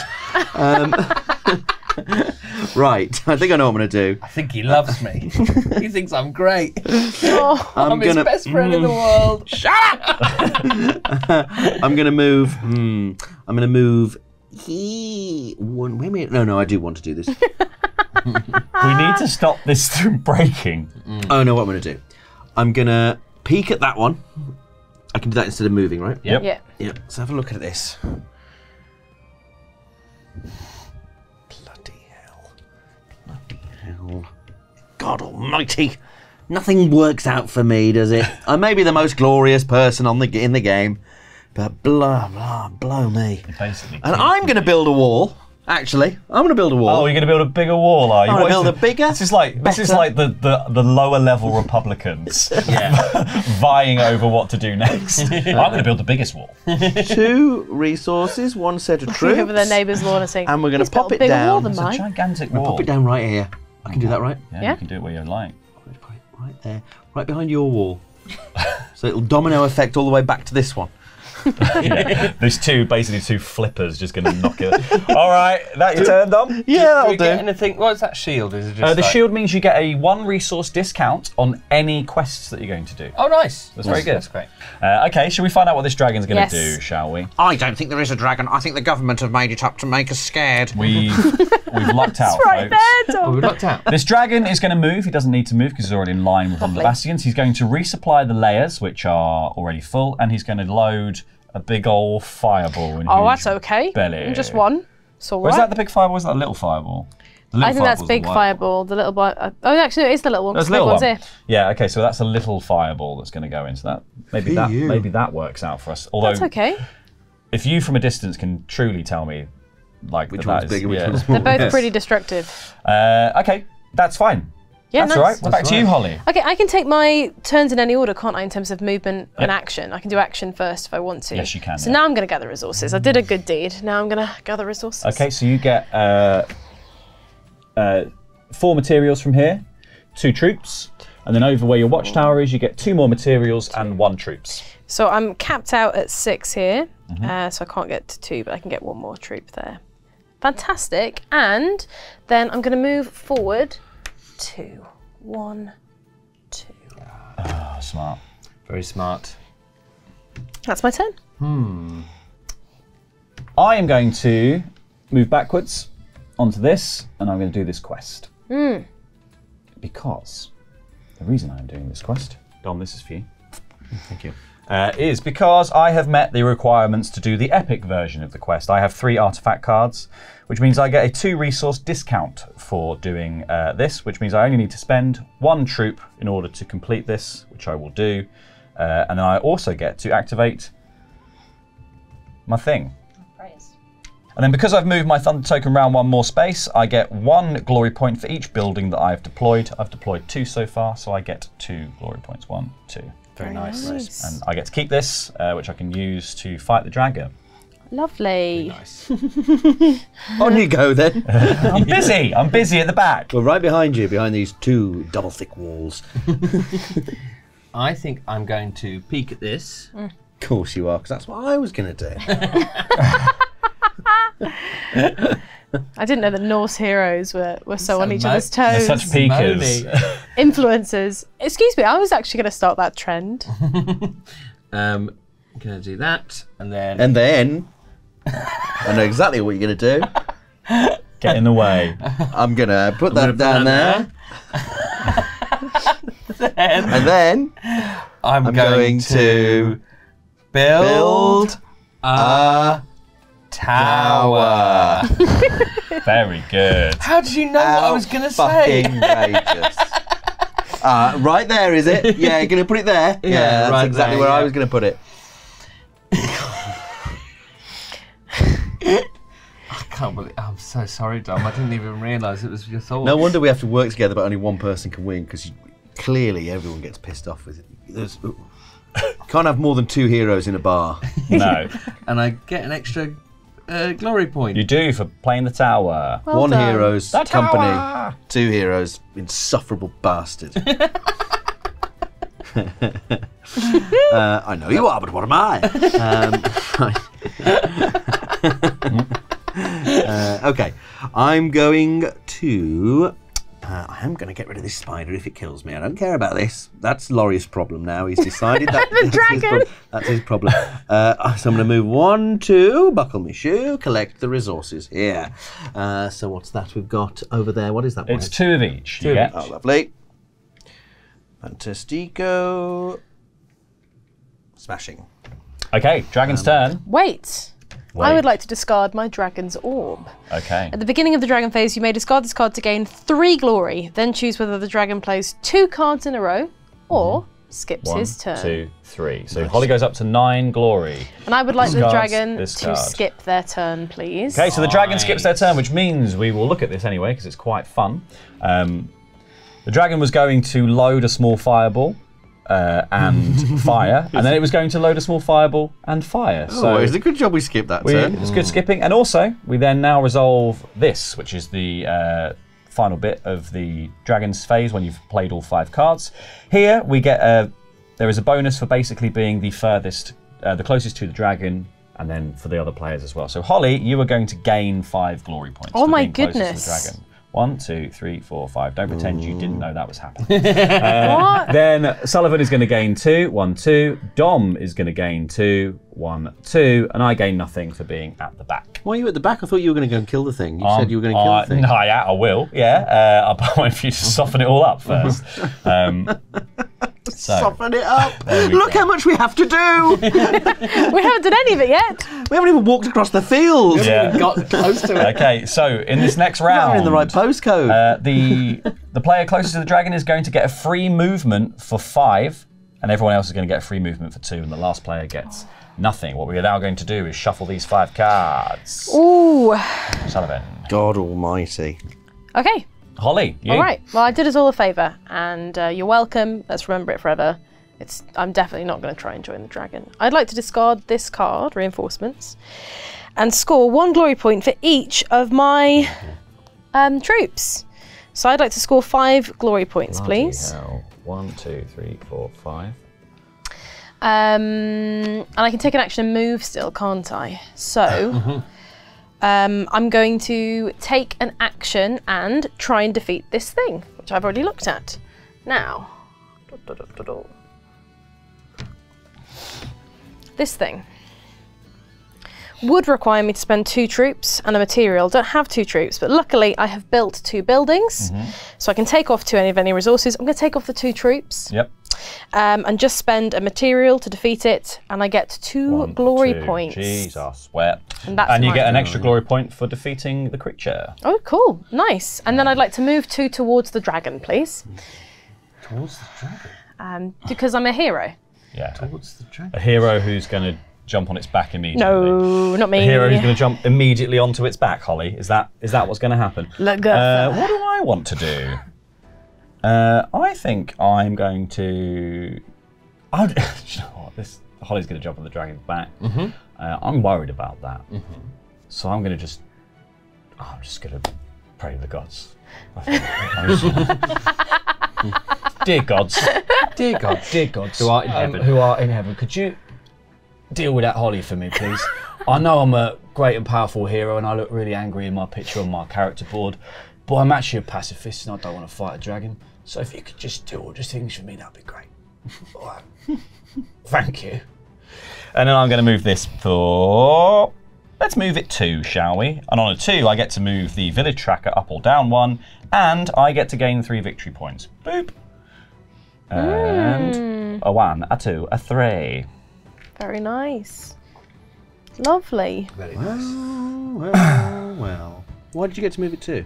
Right, I think I know what I'm going to do. I think he loves me. He thinks I'm great. Oh, I'm his best friend in the world. Shut up! I'm going to move. I'm going to move. Wait a minute. No, I do want to do this. We need to stop this from breaking. Oh, no, what I'm going to do. I'm going to peek at that one. I can do that instead of moving, right? Yep. yeah. Yep. Let's have a look at this. Bloody hell. Bloody hell. God almighty. Nothing works out for me, does it? I may be the most glorious person in the game, but blow me. Basically. And I'm going to build a wall. Actually, I'm going to build a wall. Oh, you're going to build a bigger wall, are you? I'm going to What build is a bigger. This is like the lower level Republicans vying over what to do next. I'm going to build the biggest wall. 2 resources, 1 set of troops. Over their neighbour's lawn and saying, And we're going "He's to pop built it a bigger down. wall than It's a mine." gigantic We'll wall. pop it down right here. I can do that, right? Yeah, Yeah. you can do it where you like. Put it right there, right behind your wall. So it'll domino effect all the way back to this one. Yeah. There's basically two flippers just going to knock it. All right, that your turn, Dom? Yeah, Do that'll we get do. anything? What's that shield? Is it just The like- shield means you get a 1 resource discount on any quests that you're going to do. Oh, nice. That's very good. That's great. Okay, shall we find out what this dragon's going to Yes. do, shall we? I don't think there is a dragon. I think the government have made it up to make us scared. We've lucked out, Right folks. there, Dom. We looked out. This dragon is going to move. He doesn't need to move because he's already in line with one of the Lovely. bastions. He's going to resupply the layers, which are already full, and he's going to load a big old fireball in Oh, his that's okay. belly. Just one. So Or is that the big fireball? Or is that a little fireball? The little I think that's fireball's the big white fireball. The little one. Oh, actually, no, it is the little one. There's a The big little one's one. here. Yeah, okay, so that's a little fireball that's going to go into that. Maybe that works out for us. Although, That's okay. if you from a distance can truly tell me, like Which that one's is, bigger, which yeah. one's They're smaller? both pretty destructive. Okay, that's fine. Yeah, That's nice. all right. Well, back to you, Holly. Okay, I can take my turns in any order, can't I, in terms of movement and action? I can do action first if I want to. Yes, you can, So yeah. now I'm going to gather resources. I did a good deed. Now I'm going to gather resources. Okay, so you get 4 materials from here, 2 troops, and then over where your watchtower is, you get 2 more materials and 1 troops. So I'm capped out at 6 here, Mm-hmm. so I can't get to 2, but I can get 1 more troop there. Fantastic. And then I'm going to move forward 2. 1, 2. Oh, smart. Very smart. That's my turn. I am going to move backwards onto this, and I'm going to do this quest. Because the reason I'm doing this quest, Dom, this is for you. Thank you. Is because I have met the requirements to do the epic version of the quest. I have 3 artifact cards, which means I get a 2 resource discount for doing this, which means I only need to spend 1 troop in order to complete this, which I will do. And then I also get to activate my thing. Praise. And then because I've moved my Thunder token around 1 more space, I get 1 glory point for each building that I've deployed. I've deployed 2 so far, so I get 2 glory points. 1, 2. Very nice. And I get to keep this, which I can use to fight the dragon. Lovely. Nice. On you go then. I'm busy. I'm busy at the back. We're right behind you, behind these 2 double thick walls. I think I'm going to peek at this. Of course you are, because that's what I was going to do. I didn't know that Norse heroes were so on each other's They're toes. such peekers. Influencers. Excuse me, I was actually going to start that trend. I'm going to do that, and then... And then, I know exactly what you're going to do. Get in the way. I'm going to put that put down that there. And then, I'm I'm going to build a tower. Very good. How did you know what I was going to say? fucking outrageous. Right there, is it? Yeah, you're going to put it there? Yeah, that's right exactly there, where I yeah. was going to put it. can't believe. I'm so sorry, Dom. I didn't even realise it was your thought. No wonder we have to work together, but only one person can win, because clearly everyone gets pissed off with it. Can't have more than 2 heroes in a bar. No. And I get an extra glory point. You do for playing the tower. Well 1 done. hero's The company, tower. 2 heroes, insufferable bastard. I know you are, but what am I? Okay, I'm going to. I am going to get rid of this spider if it kills me. I don't care about this. That's Laurie's problem now. He's decided that that's his problem. So I'm going to move 1, 2, buckle my shoe, collect the resources here. So what's that we've got over there? What is that one? It's 2 of each. You get. Oh, lovely. Fantastico. Smashing. Okay, dragon's turn. Wait. I would like to discard my dragon's orb. Okay. At the beginning of the dragon phase, you may discard this card to gain 3 glory. Then choose whether the dragon plays 2 cards in a row or skips 1, his turn. 2, 3. So Holly goes up to 9 glory. And I would like the Discards dragon this to card. skip their turn, please. Okay, so the dragon skips their turn, which means we will look at this anyway, because it's quite fun. The dragon was going to load a small fireball and fire, and then it was going to load a small fireball and fire. So it's a good job we skipped that turn. it's good skipping. And also, we then now resolve this, which is the final bit of the dragon's phase when you've played all 5 cards. Here, we get there is a bonus for basically being the furthest, the closest to the dragon, and then for the other players as well. So Holly, you are going to gain 5 glory points. Oh for my being closest to goodness. the dragon. 1, 2, 3, 4, 5. Don't pretend you didn't know that was happening. What? Then Sullivan is going to gain 2, 1, 2. Dom is going to gain 2, 1, 2. And I gain nothing for being at the back. Why are you at the back? I thought you were going to go and kill the thing. You said you were going to kill the thing. No, I will, yeah. I'll wait for you to soften it all up first. So, Soften it up. There we Look go. how much we have to do. We haven't done any of it yet. We haven't even walked across the field. Yeah. Got close to it. Okay, so in this next We're round, in the right postcode. the player closest to the dragon is going to get a free movement for 5, and everyone else is going to get a free movement for 2, and the last player gets nothing. What we are now going to do is shuffle these 5 cards. Ooh. Sullivan. God almighty. Okay. Holly, you. All right. Well, I did us all a favour, and you're welcome. Let's remember it forever. I'm definitely not going to try and join the dragon. I'd like to discard this card, Reinforcements, and score 1 glory point for each of my troops. So I'd like to score 5 glory points, please. Hell. 1, 2, 3, 4, 5. And I can take an action and move still, can't I? So I'm going to take an action and try and defeat this thing, which I've already looked at. Now, this thing would require me to spend 2 troops and a material. Don't have 2 troops, but luckily I have built 2 buildings, so I can take off any resources. I'm going to take off the 2 troops. Yep. And just spend a material to defeat it, and I get 2 1, glory 2. points. Jesus, sweat. And you my get an turn. extra glory point for defeating the creature. Oh, cool, nice. And then I'd like to move 2 towards the dragon, please, Towards the dragon. because I'm a hero. Yeah. Towards the dragon. A hero who's going to jump on its back immediately. No, not me. A hero who's going to jump immediately onto its back, Holly. Is that what's going to happen? Look good. What do I want to do? I think I'm going to. You know what? Holly's going to jump on the dragon's back. I'm worried about that. So I'm going to just. I'm just going to pray to the gods. Dear gods, dear gods, who are in heaven, could you deal with that Holly for me, please? I know I'm a great and powerful hero, and I look really angry in my picture on my character board, but I'm actually a pacifist, and I don't want to fight a dragon. So if you could just do all these things for me, that'd be great. All right. Thank you. And then I'm going to move this for. Let's move it 2, shall we? And on a 2, I get to move the village tracker up or down 1, and I get to gain 3 victory points. Boop. And a 1, a 2, a 3. Very nice. Lovely. Very nice. Well. Why did you get to move it to?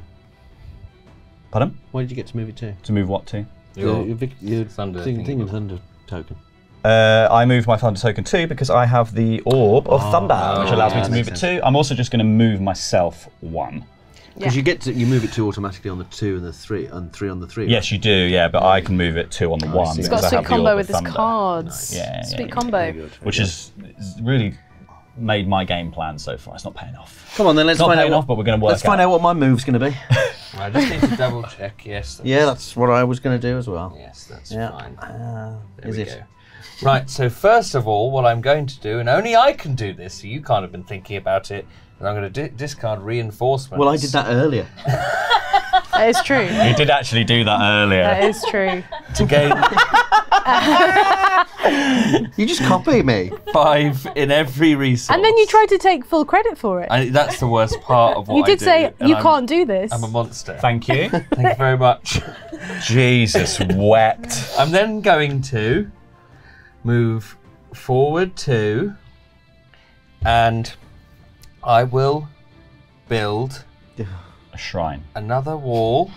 Pardon? Why did you get to move it to? To move what to? Your Your thunder thing thingy. of thunder token. I moved my thunder token 2 because I have the orb of thunder, which allows me to move it 2. I'm also just going to move myself 1. Because you move it 2 automatically on the 2 and the 3, and 3 on the 3. Yes, you do. Yeah, but I can move it 2 on the 1. It's got a sweet combo with his cards. Yeah, sweet combo. Which has really made my game plan so far. It's not paying off. Come on, then let's It's not find paying out. off, but we're going to work. Let's find out what my move's going to be. I just need to double check. Yes. Yeah, that's what I was going to do as well. Yes, that's Yeah. fine. Is we it? go. Right, so first of all, what I'm going to do, and only I can do this, so you can't have been thinking about it, is I'm going to discard reinforcements. Well, I did that earlier. That is true. You did actually do that earlier. That is true. to gain You just copy me. 5 in every resource. And then you tried to take full credit for it. That's the worst part of what You did I do, say and you I'm- can't do this. I'm a monster. Thank you. Thank you very much. Jesus wept. I'm then going to move forward 2, and I will build A shrine. another wall,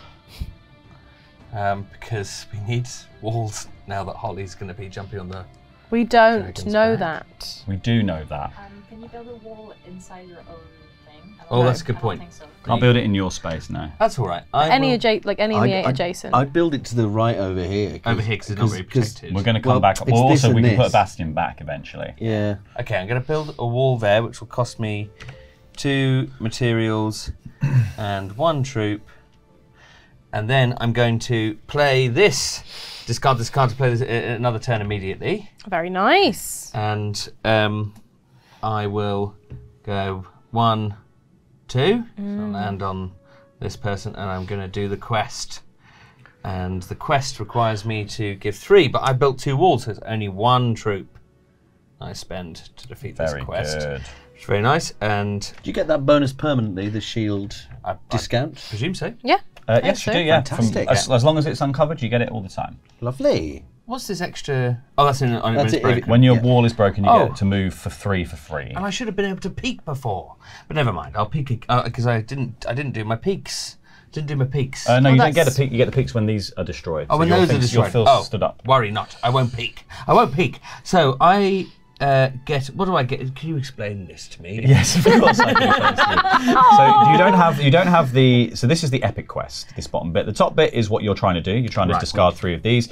because we need walls now that Holly's going to be jumping on the... We don't Dragon's know back. that. We do know that. Can you build a wall inside your own thing? I don't Oh, know. that's a good I don't point. think so. Can't build it in your space now. That's all right. Any in the adjacent. I'd build it to the right over here. Over here, because it's not very protected. We're going to come Well, back. it's Well, this also, we and can put a this. bastion back eventually. Yeah. Okay, I'm going to build a wall there, which will cost me 2 materials and 1 troop. And then I'm going to play this. Discard this card to play this another turn immediately. Very nice. And I will go 1, 2. So I'll land on this person, and I'm going to do the quest. And the quest requires me to give 3, but I built 2 walls, so it's only 1 troop I spend to defeat Very this quest. good. It's very nice, and Do you get that bonus permanently, the shield I discount? presume so. Yeah. Yes, you so. do, yeah. Fantastic. As long as it's uncovered, you get it all the time. Lovely. What's this extra? Oh, that's in on That's it's it, if broken. When your Yeah. wall is broken, you Oh. get it to move for free for free. And I should have been able to peek before, but never mind. I'll peek because I didn't do my peaks. Didn't do my peaks. No, you don't get a that's- peak. You get the peaks when these are destroyed. Oh, when your those are things- your destroyed. fill Oh, stood up. worry not. I won't peek. I won't peek. So I get. What do I get? Can you explain this to me? Yes, of course I can explain to you. So you don't have the. So this is the epic quest. This bottom bit. The top bit is what you're trying to do. You're trying to discard 3 of these.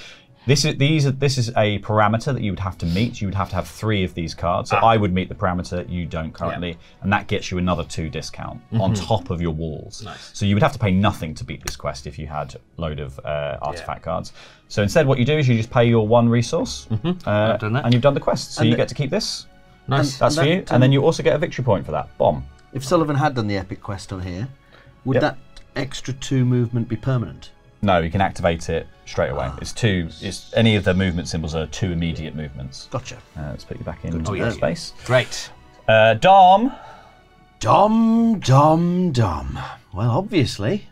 This is a parameter that you would have to meet. You would have to have 3 of these cards. So I would meet the parameter. You don't currently, and that gets you another 2 discount on top of your walls. Nice. So you would have to pay nothing to beat this quest if you had a load of artifact cards. So instead, what you do is you just pay your 1 resource, I've done that. and you've done the quest. So And you the- get to keep this. Nice. That's for you, and then you also get a victory point for that. Bomb. If Sullivan had done the epic quest on here, would Yep. that extra 2 movement be permanent? No, you can activate it straight away. It's 2. It's any of the movement symbols are 2 immediate movements. Gotcha. Let's put you back in to know. space. Great. Dom. Dom. Well, obviously,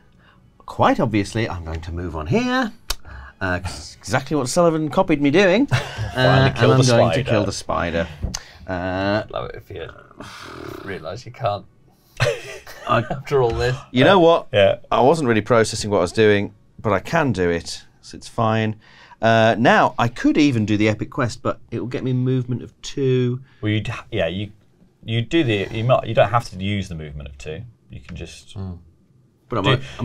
quite obviously, I'm going to move on here. 'Cause exactly what Sullivan copied me doing. And kill I'm the going to spider. kill the spider. Love it if you realise you can't. After all this. You know what? Yeah. I wasn't really processing what I was doing, but I can do it, so it's fine. Now, I could even do the epic quest, but it will get me movement of 2. Well, you do the. You don't have to use the movement of 2. You can just But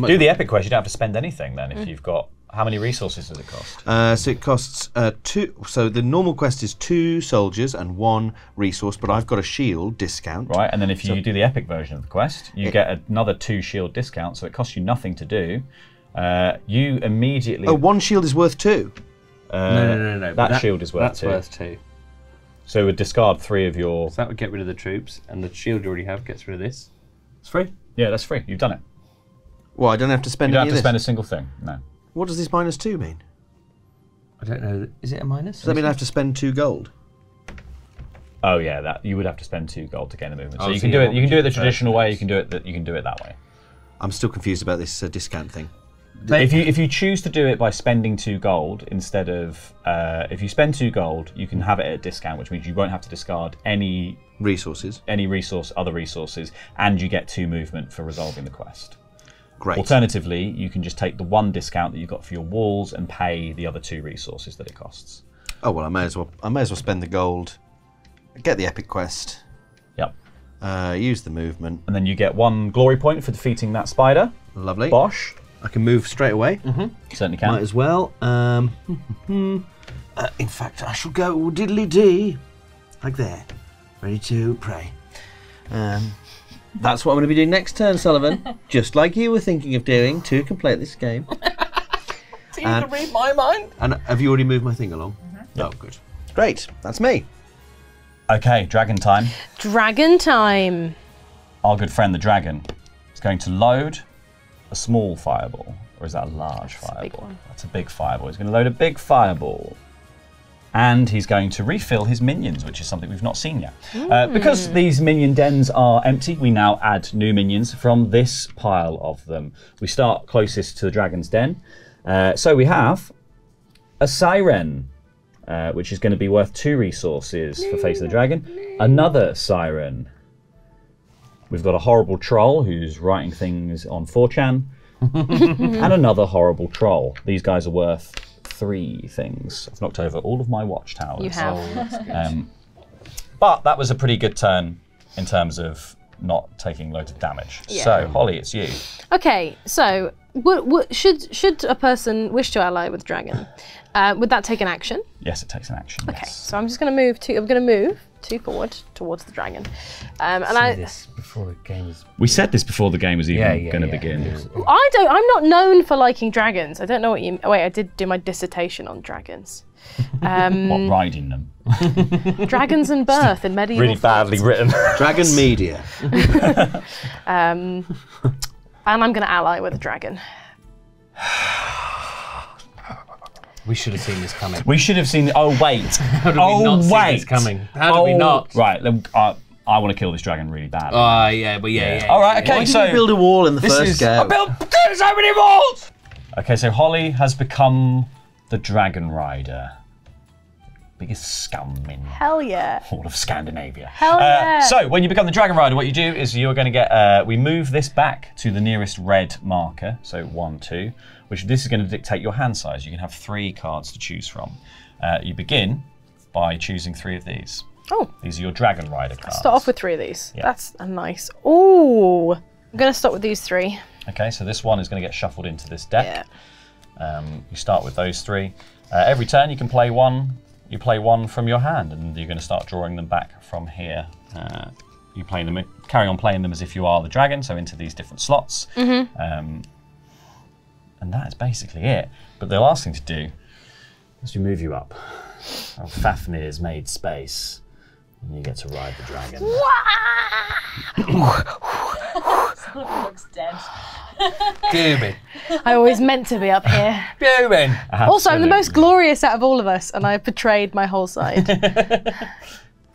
do the epic quest. You don't have to spend anything then if you've got. How many resources does it cost? So it costs 2. So the normal quest is 2 soldiers and 1 resource, but I've got a shield discount. Right, and then if you do the epic version of the quest, you get another 2 shield discount, so it costs you nothing to do. You immediately. Oh, 1 shield is worth 2. No. That shield is worth That's 2. worth 2. So it would discard 3 of your. So that would get rid of the troops, and the shield you already have gets rid of this. It's free. Yeah, that's free. You've done it. Well, I don't have to You spend don't any have to of spend a this. single thing. No. What does this -2 mean? I don't know. Is it a minus? Does that mean I have to spend 2 gold? Oh yeah, that you would have to spend 2 gold to gain the movement. So Oh, you so can yeah, do it. what You can would do you it the prefer? traditional way. You can do it. You can do it that way. I'm still confused about this discount thing. If you choose to do it by spending 2 gold instead of if you spend 2 gold, you can have it at a discount, which means you won't have to discard any Resources. other resources, and you get 2 movement for resolving the quest. Great. Alternatively, you can just take the 1 discount that you got for your walls and pay the other 2 resources that it costs. Oh well, I may as well spend the gold. Get the epic quest. Yep. Use the movement. And then you get 1 glory point for defeating that spider. Lovely. Bosh. I can move straight away. Certainly can. Might as well. In fact, I shall go diddly dee, like there, ready to pray. That's what I'm going to be doing next turn, Sullivan. Just like you were thinking of doing to complete this game. So you can read my mind. And have you already moved my thing along? Oh, good. Great. That's me. Okay, dragon time. Dragon time. Our good friend the dragon is going to load a small fireball. Or is that a large fireball? big one. That's a big fireball. He's going to load a big fireball. And he's going to refill his minions, which is something we've not seen yet. Because these minion dens are empty, we now add new minions from this pile of them. We start closest to the dragon's den. So we have a siren, which is going to be worth 2 resources for Face of the Dragon. Another siren. We've got a horrible troll who's writing things on 4chan. And another horrible troll. These guys are worth 3 things. I've knocked over all of my watchtowers. You have. But that was a pretty good turn in terms of not taking loads of damage. Yeah. So, Holly, it's you. Okay, so should a person wish to ally with dragon, would that take an action? Yes, it takes an action. Okay, Yes. so I'm just going to move 2. I'm going to move 2 forward towards the dragon, and This before the game is. We said this before the game was even going to yeah. begin. I'm not known for liking dragons. I don't know what you. Wait, I did do my dissertation on dragons. What, riding them? Dragons and birth in medieval. Really badly written. Dragon Media. And I'm going to ally with a dragon. We should have seen this coming. We should have seen. Oh wait! How did we not see this coming? How did we not? Right. I want to kill this dragon really bad. Yeah, but yeah. All right. Okay. Why So did you build a wall in the this first is. go? I built so many walls. Okay. So Holly has become the dragon rider. Biggest scum in Hell yeah! all of Scandinavia. Hell yeah! So when you become the dragon rider, what you do is you're going to get. We move this back to the nearest red marker. So 1, 2. Which this is going to dictate your hand size. You can have 3 cards to choose from. You begin by choosing 3 of these. Oh. These are your Dragon Rider cards. Start off with 3 of these. Yeah. That's a nice. Ooh! I'm going to start with these 3. Okay, so this one is going to get shuffled into this deck. Yeah. You start with those 3. Every turn you can play 1. You play 1 from your hand, and you're going to start drawing them back from here. You play them, carry on playing them as if you are the dragon, so into these different slots. And that is basically it. But the last thing to do is to move you up. FAFNIR's made space. And you get to ride the dragon. Sullivan looks dead. Goomin. I always meant to be up here. Goomin. Also, I'm the most glorious out of all of us, and I betrayed my whole side.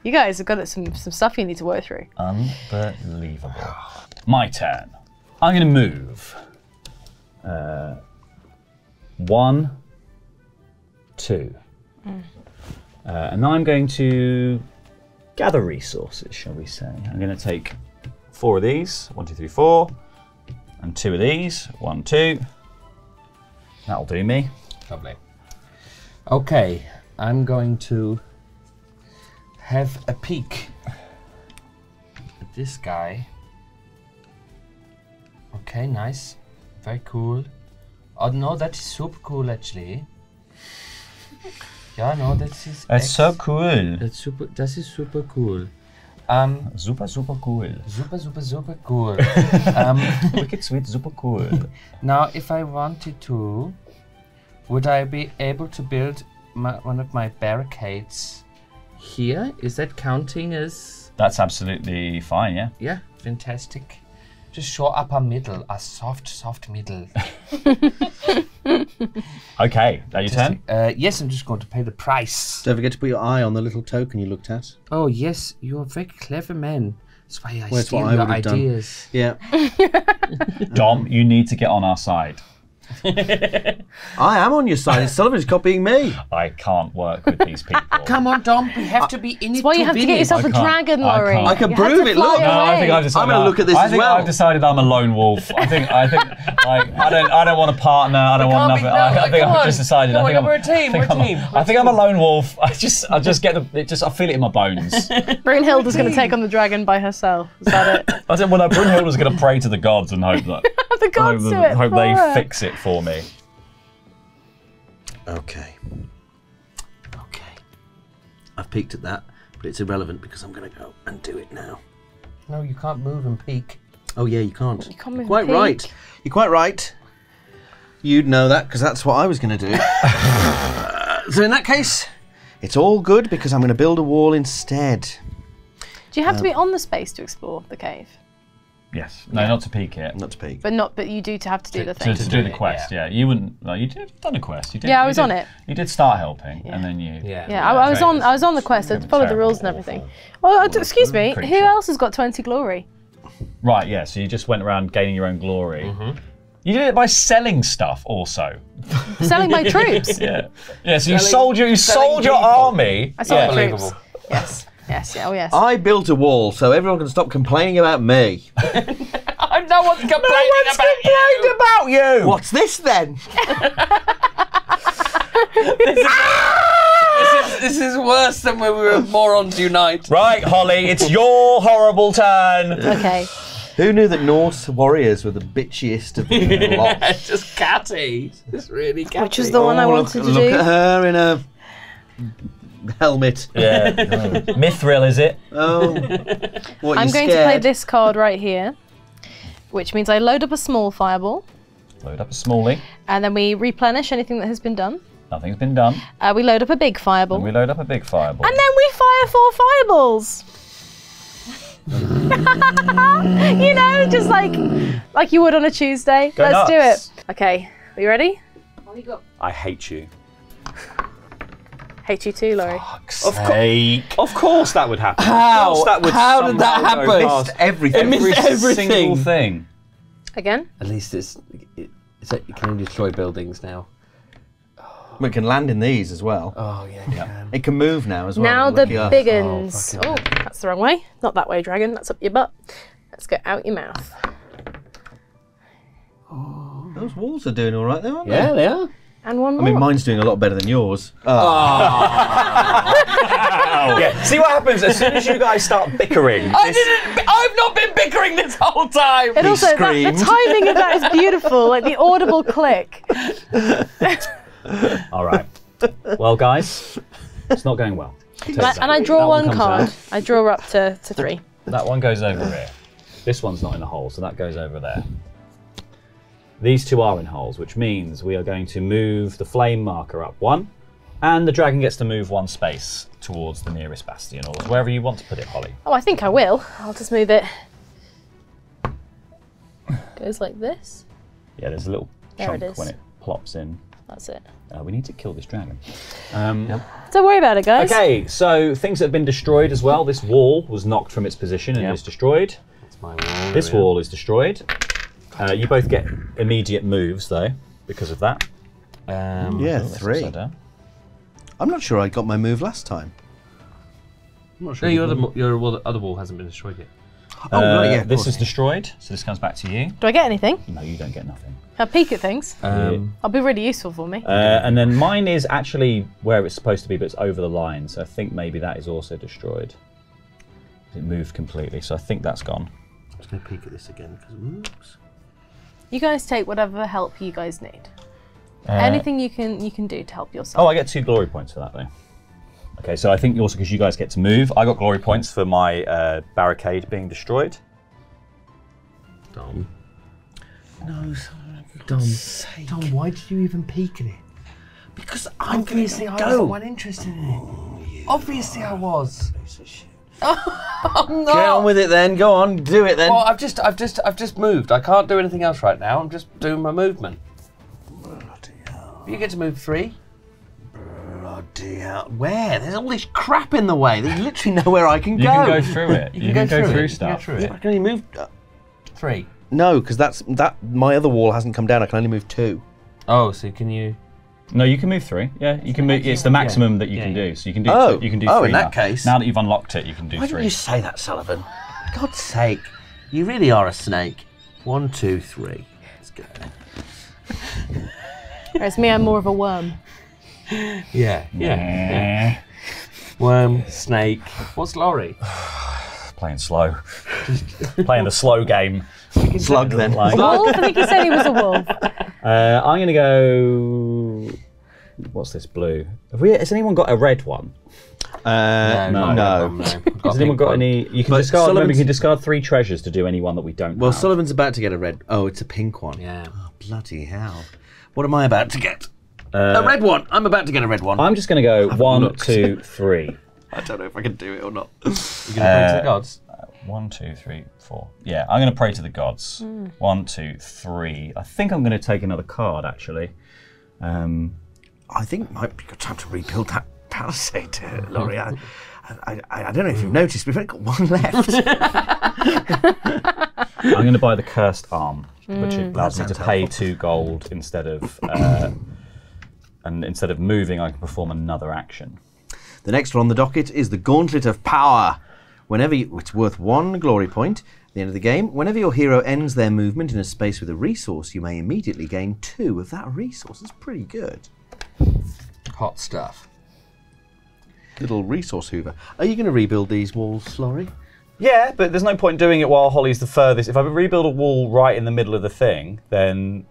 You guys have got some stuff you need to work through. Unbelievable. My turn. I'm going to move. 1, 2. And I'm going to gather resources, shall we say. I'm going to take 4 of these. 1, 2, 3, 4. And 2 of these. 1, 2. That'll do me. Lovely. Okay, I'm going to have a peek at this guy. Okay, nice. Very cool. Oh no, that is super cool actually. Yeah, no, that is. That's so cool. That's super. That is super cool. Super, super cool. Super cool. Wicked sweet, super cool. Now, if I wanted to, would I be able to build one of my barricades here? Is that counting as? That's absolutely fine, yeah. Yeah, fantastic. Just show up a middle, a soft middle. Okay, that your turn? Yes, I'm just going to pay the price. Don't forget to put your eye on the little token you looked at. Oh yes, you're a very clever man. That's why That's steal what I your would have done. ideas. Yeah. Dom, you need to get on our side. I am on your side. Sullivan's copying me. I can't work with these people. Come on, Dom. We have to be in it. That's why you have to get yourself a dragon, I Laurie. can't. I can You had prove to it, fly look. No, I away. think I've decided. I'm gonna look at this as well. I've decided I'm a lone wolf. I think like I don't want a partner. I don't want can't be- nothing. no, I think come I've on. just decided. Come I think on, I'm, we're a team, I think we're a I'm team, I think I'm a lone wolf. I just get I feel it in my bones. Brunhilde's going to take on the dragon by herself. Is that it? I said, well, no, Brunhilde's going to pray to the gods and hope that The gods do it hope for they her. fix it for me. Okay. I've peeked at that, but it's irrelevant because I'm going to go and do it now. No, you can't move and peek. Oh yeah, you can't. You can't move Quite and peek. right. You're quite right. You'd know that because that's what I was going to do. So in that case, it's all good because I'm going to build a wall instead. Do you have to be on the space to explore the cave? Yes. No, not to peek it. Not to peek. But you do have to do the thing. To do the quest, yeah. You wouldn't. No, you did done a quest. You did. Yeah, I you was did- on it. You did start helping, and then you. Yeah, I was on the quest. I followed the rules and everything. Well, excuse me. creature. Who else has got 20 glory? Right. Yeah. So you just went around gaining your own glory. You did it by selling stuff, also. Selling my troops. Yeah. Yeah. So you sold your people. army. I sold yeah. my troops. Unbelievable. Yes. Yes. Yeah, oh yes. I built a wall so everyone can stop complaining about me. No one's complaining about you. you. What's this then? This is worse than when we were Morons Unite. Right, Holly. It's your horrible turn. Okay. Who knew that Norse warriors were the bitchiest of the lot? It's just catty. It's really catty. Which was the one I wanted to Look at do. her in a helmet. Yeah. Mithril, is it? Oh, what, I'm you going to play scared? this card right here, which means I load up a small fireball, Load up a smallie. and then we replenish anything that has been done. Nothing's been done. We load up a big fireball, And we load up a big fireball. and then we fire 4 fireballs. You know, just like you would on a Tuesday. Go Let's nuts. do it. Okay, are you ready? On you go. I hate you. Hate you too, Laurie. Of course that would happen. How? Of course that would How did that somehow go happen? past Missed everything. It missed every everything. single thing. Again? At least you can only destroy buildings now. We can land in these as well. Oh yeah. It can move now as well. Now the Lucky us. big uns. fucking Oh, that's the wrong way. Not that way, dragon. That's up your butt. Let's get out your mouth. Those walls are doing all right, though, aren't Yeah, they? they are. And one I more. mean, mine's doing a lot better than yours. Yeah. See what happens as soon as you guys start bickering. I've not been bickering this whole time. and also, the screamed. timing of that is beautiful. Like the audible click. All right. Well, guys, it's not going well. And I draw That one comes card. out. I draw up to 3. That one goes over here. This one's not in a hole, so that goes over there. These two are in holes, which means we are going to move the flame marker up 1, and the dragon gets to move 1 space towards the nearest bastion, or wherever you want to put it, Holly. Oh, I think I will. I'll just move it. Goes like this. Yeah, there's a little There it chunk is. when it plops in. That's it. We need to kill this dragon. Don't worry about it, guys. Okay, so things that have been destroyed as well. This wall was knocked from its position and is destroyed. That's my wall. This wall is destroyed. You both get immediate moves, though, because of that. Yeah, Let's 3. upside down. I'm not sure I got my move last time. I'm not sure. Your other wall hasn't been destroyed yet. Oh, right, yeah. of This course. is destroyed, so this comes back to you. Do I get anything? No, you don't get nothing. I'll peek at things. Um, I'll be really useful for me. And then mine is actually where it's supposed to be, but it's over the line, so I think maybe that is also destroyed. It moved completely, so I think that's gone. I'm just going to peek at this again because whoops. You guys take whatever help you guys need. Anything you can do to help yourself. Oh, I get 2 glory points for that, though. Okay, so I think also because you guys get to move, I got glory points for my barricade being destroyed. Dom. No, Dom, why did you even peek at it? because I'm going Obviously, to I go. wasn't one interested in it. Obviously, I was. I'm not. Get on with it then. Go on, do it then. Well, I've just moved. I can't do anything else right now. I'm just doing my movement. Bloody hell. You get to move 3. Bloody hell. Where? There's all this crap in the way. There's literally nowhere I can You go. can go through it. You can go through it. stuff. You can go through I it. can only move... 3. No, because my other wall hasn't come down. I can only move 2. Oh, so can you? No, you can move 3. Yeah, you can move. It's the maximum that you can do. So you can do. Oh. You can do Oh, 3 in that case. Now that you've unlocked it, you can do Why 3. didn't you say that, Sullivan? For God's sake. You really are a snake. 1, 2, 3. Let's go. Whereas me, I'm more of a worm. Yeah. Worm, snake. What's Laurie? Playing slow. Playing the slow game. Slug then. Like. Wolf? I think he said he was a wolf. I'm going to go. What's this blue? Has anyone got a red one? No. Has anyone got any? You can discard. Remember, you can discard 3 treasures to do any one that we don't. Well, have. Sullivan's about to get a red. Oh, it's a pink one. Yeah. Oh, bloody hell. What am I about to get? A red one. I'm about to get a red one. I'm just going to go 1, looked. 2, 3. I don't know if I can do it or not. You're gonna pray to the gods. 1, 2, 3, 4. Yeah, I'm going to pray to the gods. 1, 2, 3. I think I'm going to take another card actually. I think it might be a good time to rebuild that palisade, Laurie. I don't know if you've noticed, we've only got 1 left. I'm going to buy the cursed arm, which allows me to pay 2 gold instead of, and instead of moving, I can perform another action. The next one on the docket is the Gauntlet of Power. It's worth 1 glory point. At the end of the game, whenever your hero ends their movement in a space with a resource, you may immediately gain 2 of that resource. That's pretty good. Hot stuff. Little resource hoover. Are you going to rebuild these walls, Laurie? Yeah, but there's no point doing it while Holly's the furthest. If I rebuild a wall right in the middle of the thing, then...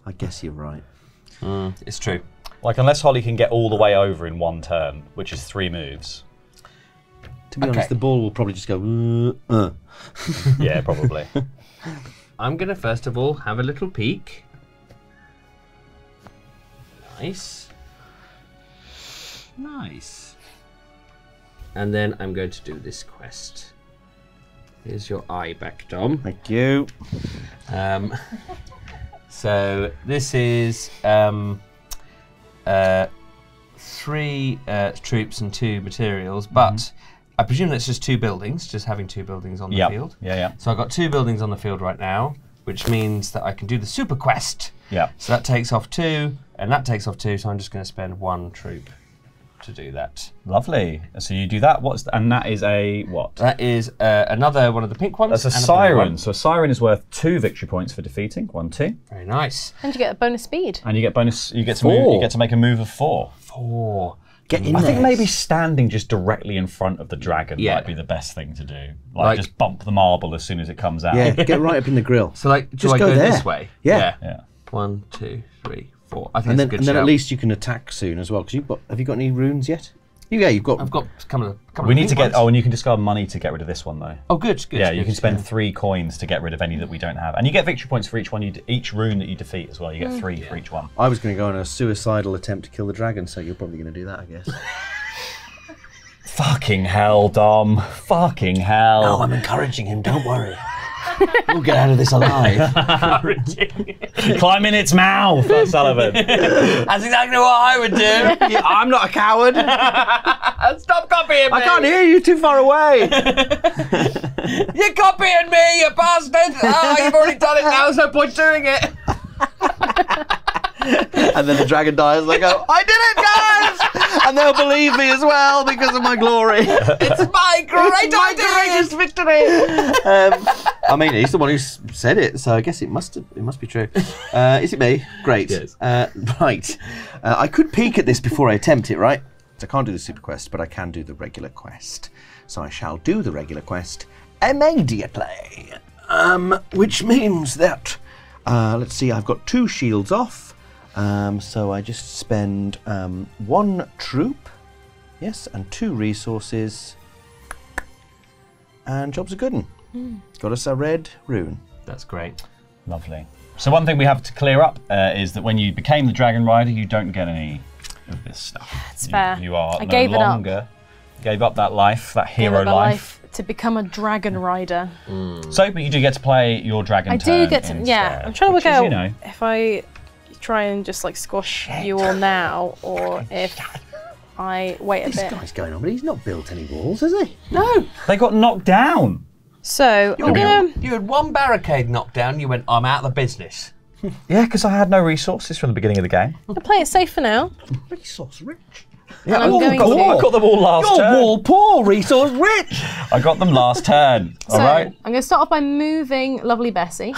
I guess you're right. It's true. Like, unless Holly can get all the way over in 1 turn, which is 3 moves. To be honest, the ball will probably just go... Yeah, probably. I'm gonna first of all have a little peek. Nice. Nice. And then I'm going to do this quest. Here's your eye back, Dom. Thank you. So this is 3 troops and 2 materials, but I presume that's just 2 buildings, just having 2 buildings on the field. Yeah. So I've got 2 buildings on the field right now, which means that I can do the super quest. Yeah. So that takes off 2, and that takes off 2, so I'm just going to spend 1 troop to do that. Lovely. So you do that. And that is a what? That is another one of the pink ones. That's a and siren. blue one. So a siren is worth 2 victory points for defeating. 1, 2. Very nice. And you get a bonus speed. And you get bonus. You get to 4. move. You get to make a move of 4. 4. Get in I there. think maybe standing just directly in front of the dragon might be the best thing to do. Like just bump the marble as soon as it comes out. Yeah, get right up in the grill. So like, Just do I go go there. this way? Yeah. 1, 2, 3, 4. I think And that's a good then shout. at least you can attack soon as well. Because have you got any runes yet? You've got. I've got a couple of We need to pink get. ones. Oh, and you can discard money to get rid of this one though. Oh, good. Yeah, you can spend 3 coins to get rid of any that we don't have, and you get victory points for each one. Each rune that you defeat as well. You get 3 for each one. I was going to go on a suicidal attempt to kill the dragon, so you're probably going to do that, I guess. Fucking hell, Dom. Fucking hell. Oh, I'm encouraging him. Don't worry. We'll get out of this alive. Climb in its mouth, Sullivan. That's exactly what I would do. Yeah, I'm not a coward. Stop copying me. I can't hear you. Too far away. You're copying me, you bastard. Oh, you've already done it now. There's no point doing it. And then the dragon dies, and I go, I did it, guys! And they'll believe me as well because of my glory. It's my great Greatest victory. I mean, he's the one who said it, so I guess it must be true. Is it me? Great. Yes. Right. I could peek at this before I attempt it, right? So I can't do the super quest, but I can do the regular quest. So I shall do the regular quest immediately. Which means that, let's see, I've got 2 shields off. So I just spend 1 troop, yes, and 2 resources, and job's a good one. Got us a red rune. That's great. Lovely. So one thing we have to clear up is that when you became the Dragon Rider, you don't get any of this stuff. It's fair. You are I no gave it up. longer. Gave up that life, that Gave hero up my life. to become a dragon rider. So, but you do get to play your dragon I turn do get to, yeah. instead, I'm trying to which work is, out you know, if I try and just like squash you all now, or if I wait a This bit. guy's going on, but he's not built any walls, has he? No. they got knocked down. So I'm gonna. You had 1 barricade knocked down. You went, I'm out of the business. Yeah, because I had no resources from the beginning of the game. I'll play it safe for now. Resource rich. Yeah, I'm going to- I got them all last You're turn. wall poor, resource rich. I got them last turn. So, All right. I'm going to start off by moving lovely Bessie.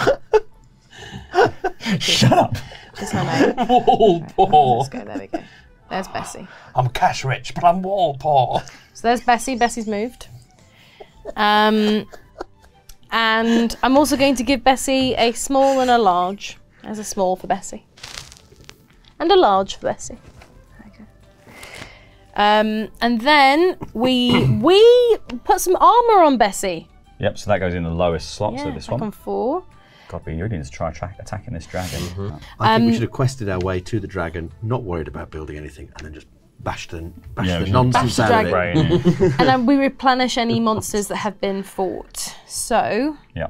Shut up. Is her name. Wall poor. Let's go, there we go. There's Bessie. I'm cash rich, but I'm wall poor. So there's Bessie. Bessie's moved. And I'm also going to give Bessie a small and a large. There's a small for Bessie. And a large for Bessie. There we go. And then we put some armour on Bessie. Yep, so that goes in the lowest slot, so this back one. on 4. God, we really need to try attacking this dragon. I think we should have quested our way to the dragon, not worried about building anything, and then just bash the nonsense Bash the out of it. Brain. And then we replenish any monsters that have been fought. So, Yeah.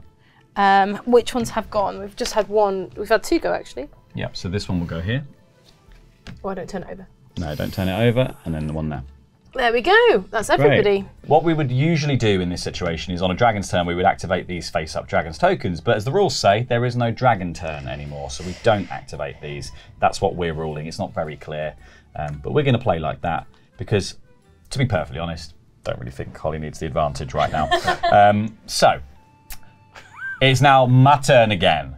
which ones have gone? We've just had one. We've had 2 go, actually. Yep, so this one will go here. Oh, I don't turn it over. No, don't turn it over, and then the one there. There we go. That's everybody. What we would usually do in this situation is on a dragon's turn, we would activate these face-up dragon's tokens, but as the rules say, there is no dragon turn anymore, so we don't activate these. That's what we're ruling. It's not very clear, but we're going to play like that because, to be perfectly honest, don't really think Holly needs the advantage right now. So, it's now my turn again.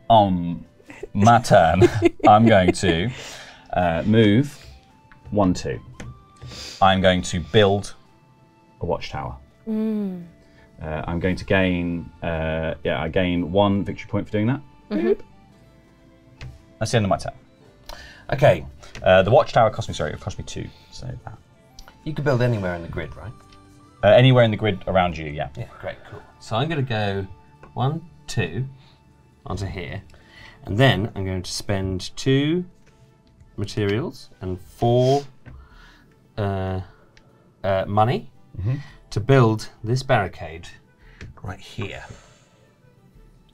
On my turn, I'm going to move 1, 2. I'm going to build a watchtower. I'm going to gain, I gain 1 victory point for doing that. That's the end of my turn. Okay, The watchtower cost me, it cost me 2. So that. you can build anywhere in the grid, right? Anywhere in the grid around you, yeah. Yeah, great, cool. So I'm going to go 1, 2 onto here, and then I'm going to spend 2 materials and 4 money to build this barricade right here.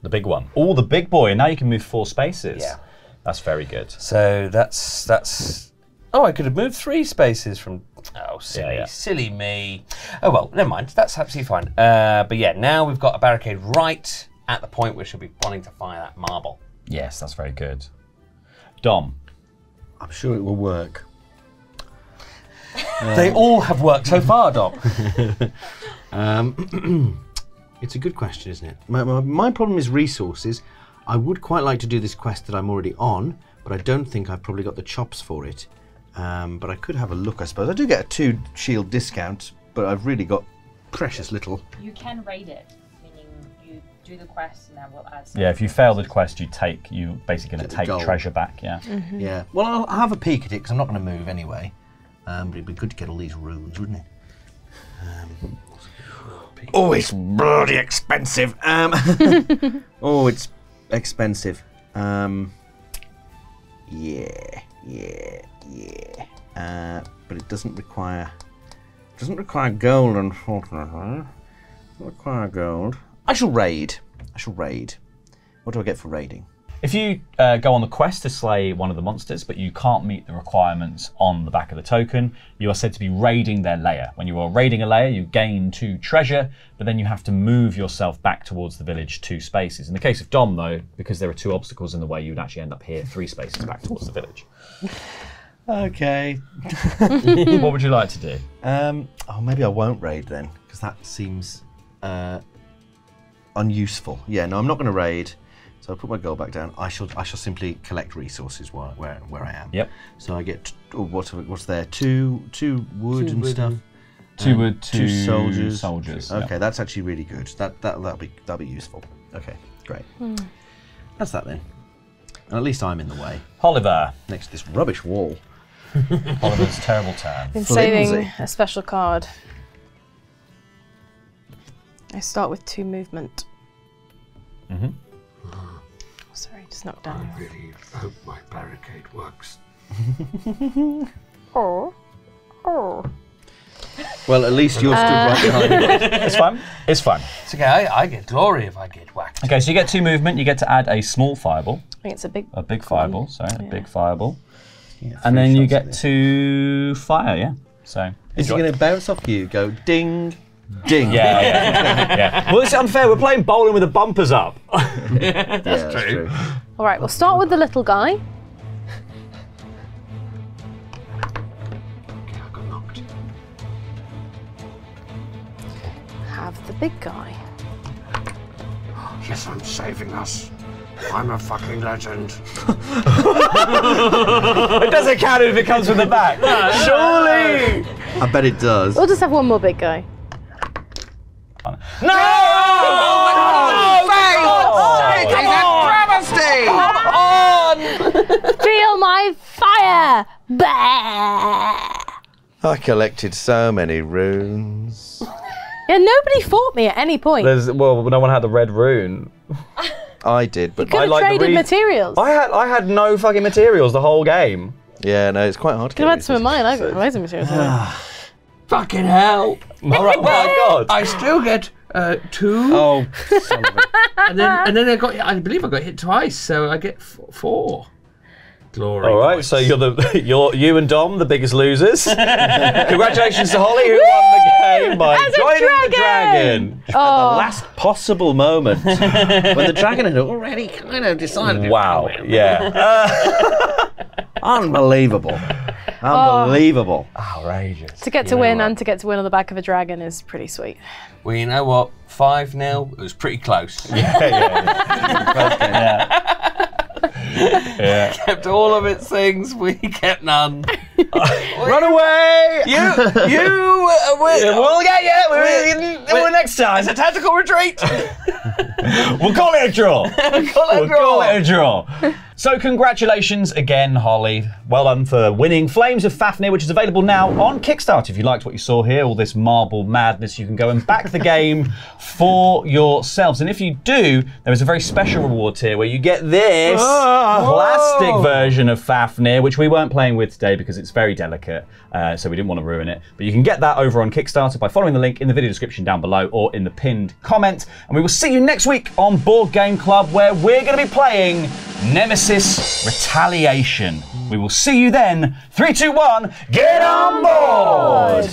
The big one. Oh, the big boy, and now you can move 4 spaces. Yeah. That's very good. So that's. Oh, I could have moved 3 spaces from. Oh, silly, Yeah. silly me. Oh well, never mind. That's absolutely fine. But yeah, now we've got a barricade right at the point where she'll be wanting to fire that marble. Yes, that's very good. Dom. I'm sure it will work. They all have worked so far, Doc. It's a good question, isn't it? My problem is resources. I would quite like to do this quest that I'm already on, but I don't think I've probably got the chops for it. But I could have a look, I suppose. I do get a 2 shield discount, but I've really got precious little. You can raid it, meaning you do the quest and that will add some. Yeah, if you fail the quest, you basically going Get to the take gold. treasure back, yeah. Yeah. Well, I'll have a peek at it because I'm not going to move anyway. But it'd be good to get all these runes, wouldn't it? Oh, it's bloody expensive. Oh, it's expensive. Yeah. But it doesn't require gold, unfortunately. Doesn't require gold. I shall raid. What do I get for raiding? If you go on the quest to slay one of the monsters, but you can't meet the requirements on the back of the token, you are said to be raiding their lair. When you are raiding a lair, you gain 2 treasure, but then you have to move yourself back towards the village 2 spaces. In the case of Dom, though, because there are 2 obstacles in the way, you would actually end up here 3 spaces back towards the village. Okay. What would you like to do? Oh, maybe I won't raid then, because that seems unuseful. Yeah, no, I'm not going to raid. So I'll put my gold back down. I shall simply collect resources where I am. Yep. So I get what's there? Two wood and stuff. 2 wood, 2 soldiers. Okay, yeah. that's actually really good. That'll be useful. Okay, great. That's that then. And at least I'm in the way Oliver. next to this rubbish wall. Oliver's terrible turn. Been Flimsy. saving a special card. I start with 2 movement. Sorry, just knocked down. I really hope my barricade works. Oh. Well, at least you're stood right behind me. It's fine. It's fine. It's okay, I get glory if I get whacked. Okay, so you get 2 movement. You get to add a small fireball, I think it's a big. a big fireball. Sorry, a Yeah. big fireball, Yeah, and 3 then you shots at get this. 2 fire. Yeah. So Is he enjoy. going to bounce off you? Go ding. Ding. Yeah. Well, it's unfair. We're playing bowling with the bumpers up. That's true. All right, we'll start with the little guy. Okay, I got knocked. Have the big guy. Yes, I'm saving us. I'm a fucking legend. It doesn't count if it comes from the back. Surely. I bet it does. We'll just have one more big guy. No! Feel my fire! Bah! I collected so many runes. Yeah, nobody fought me at any point. Well, no one had the red rune. I did, but Could have like the traded materials. I had no fucking materials the whole game. yeah, no, it's quite hard to Could get have had some of resources. mine. I've got amazing materials. Fucking hell! All right, my God. I still get 2. Oh, son of a... And then I believe I got hit twice, so I get 4. Glory. All right, boys. so you and Dom, the biggest losers. Congratulations to Holly, who won the game by As a joining the dragon! dragon. At the last possible moment. When the dragon had already kind of decided. Wow, yeah. Unbelievable. Unbelievable. Outrageous. To get to win and to get to win on the back of a dragon is pretty sweet. Well, you know what? 5-0. It was pretty close. Yeah. Kept all of its things. We kept none. Run away! We'll get you. We'll next time. It's a tactical retreat. We'll call it a draw. We'll call it a draw. So congratulations again, Holly. Well done for winning Flames of Fafnir, which is available now on Kickstarter. If you liked what you saw here, all this marble madness, you can go and back the game for yourselves. And if you do, there is a very special reward tier where you get this plastic version of Fafnir, which we weren't playing with today because it's very delicate, so we didn't want to ruin it. But you can get that over on Kickstarter by following the link in the video description down below or in the pinned comment. And we will see you next week on Board Game Club, where we're going to be playing Nemesis Retaliation. We will see you then. 3, 2, 1, get on board!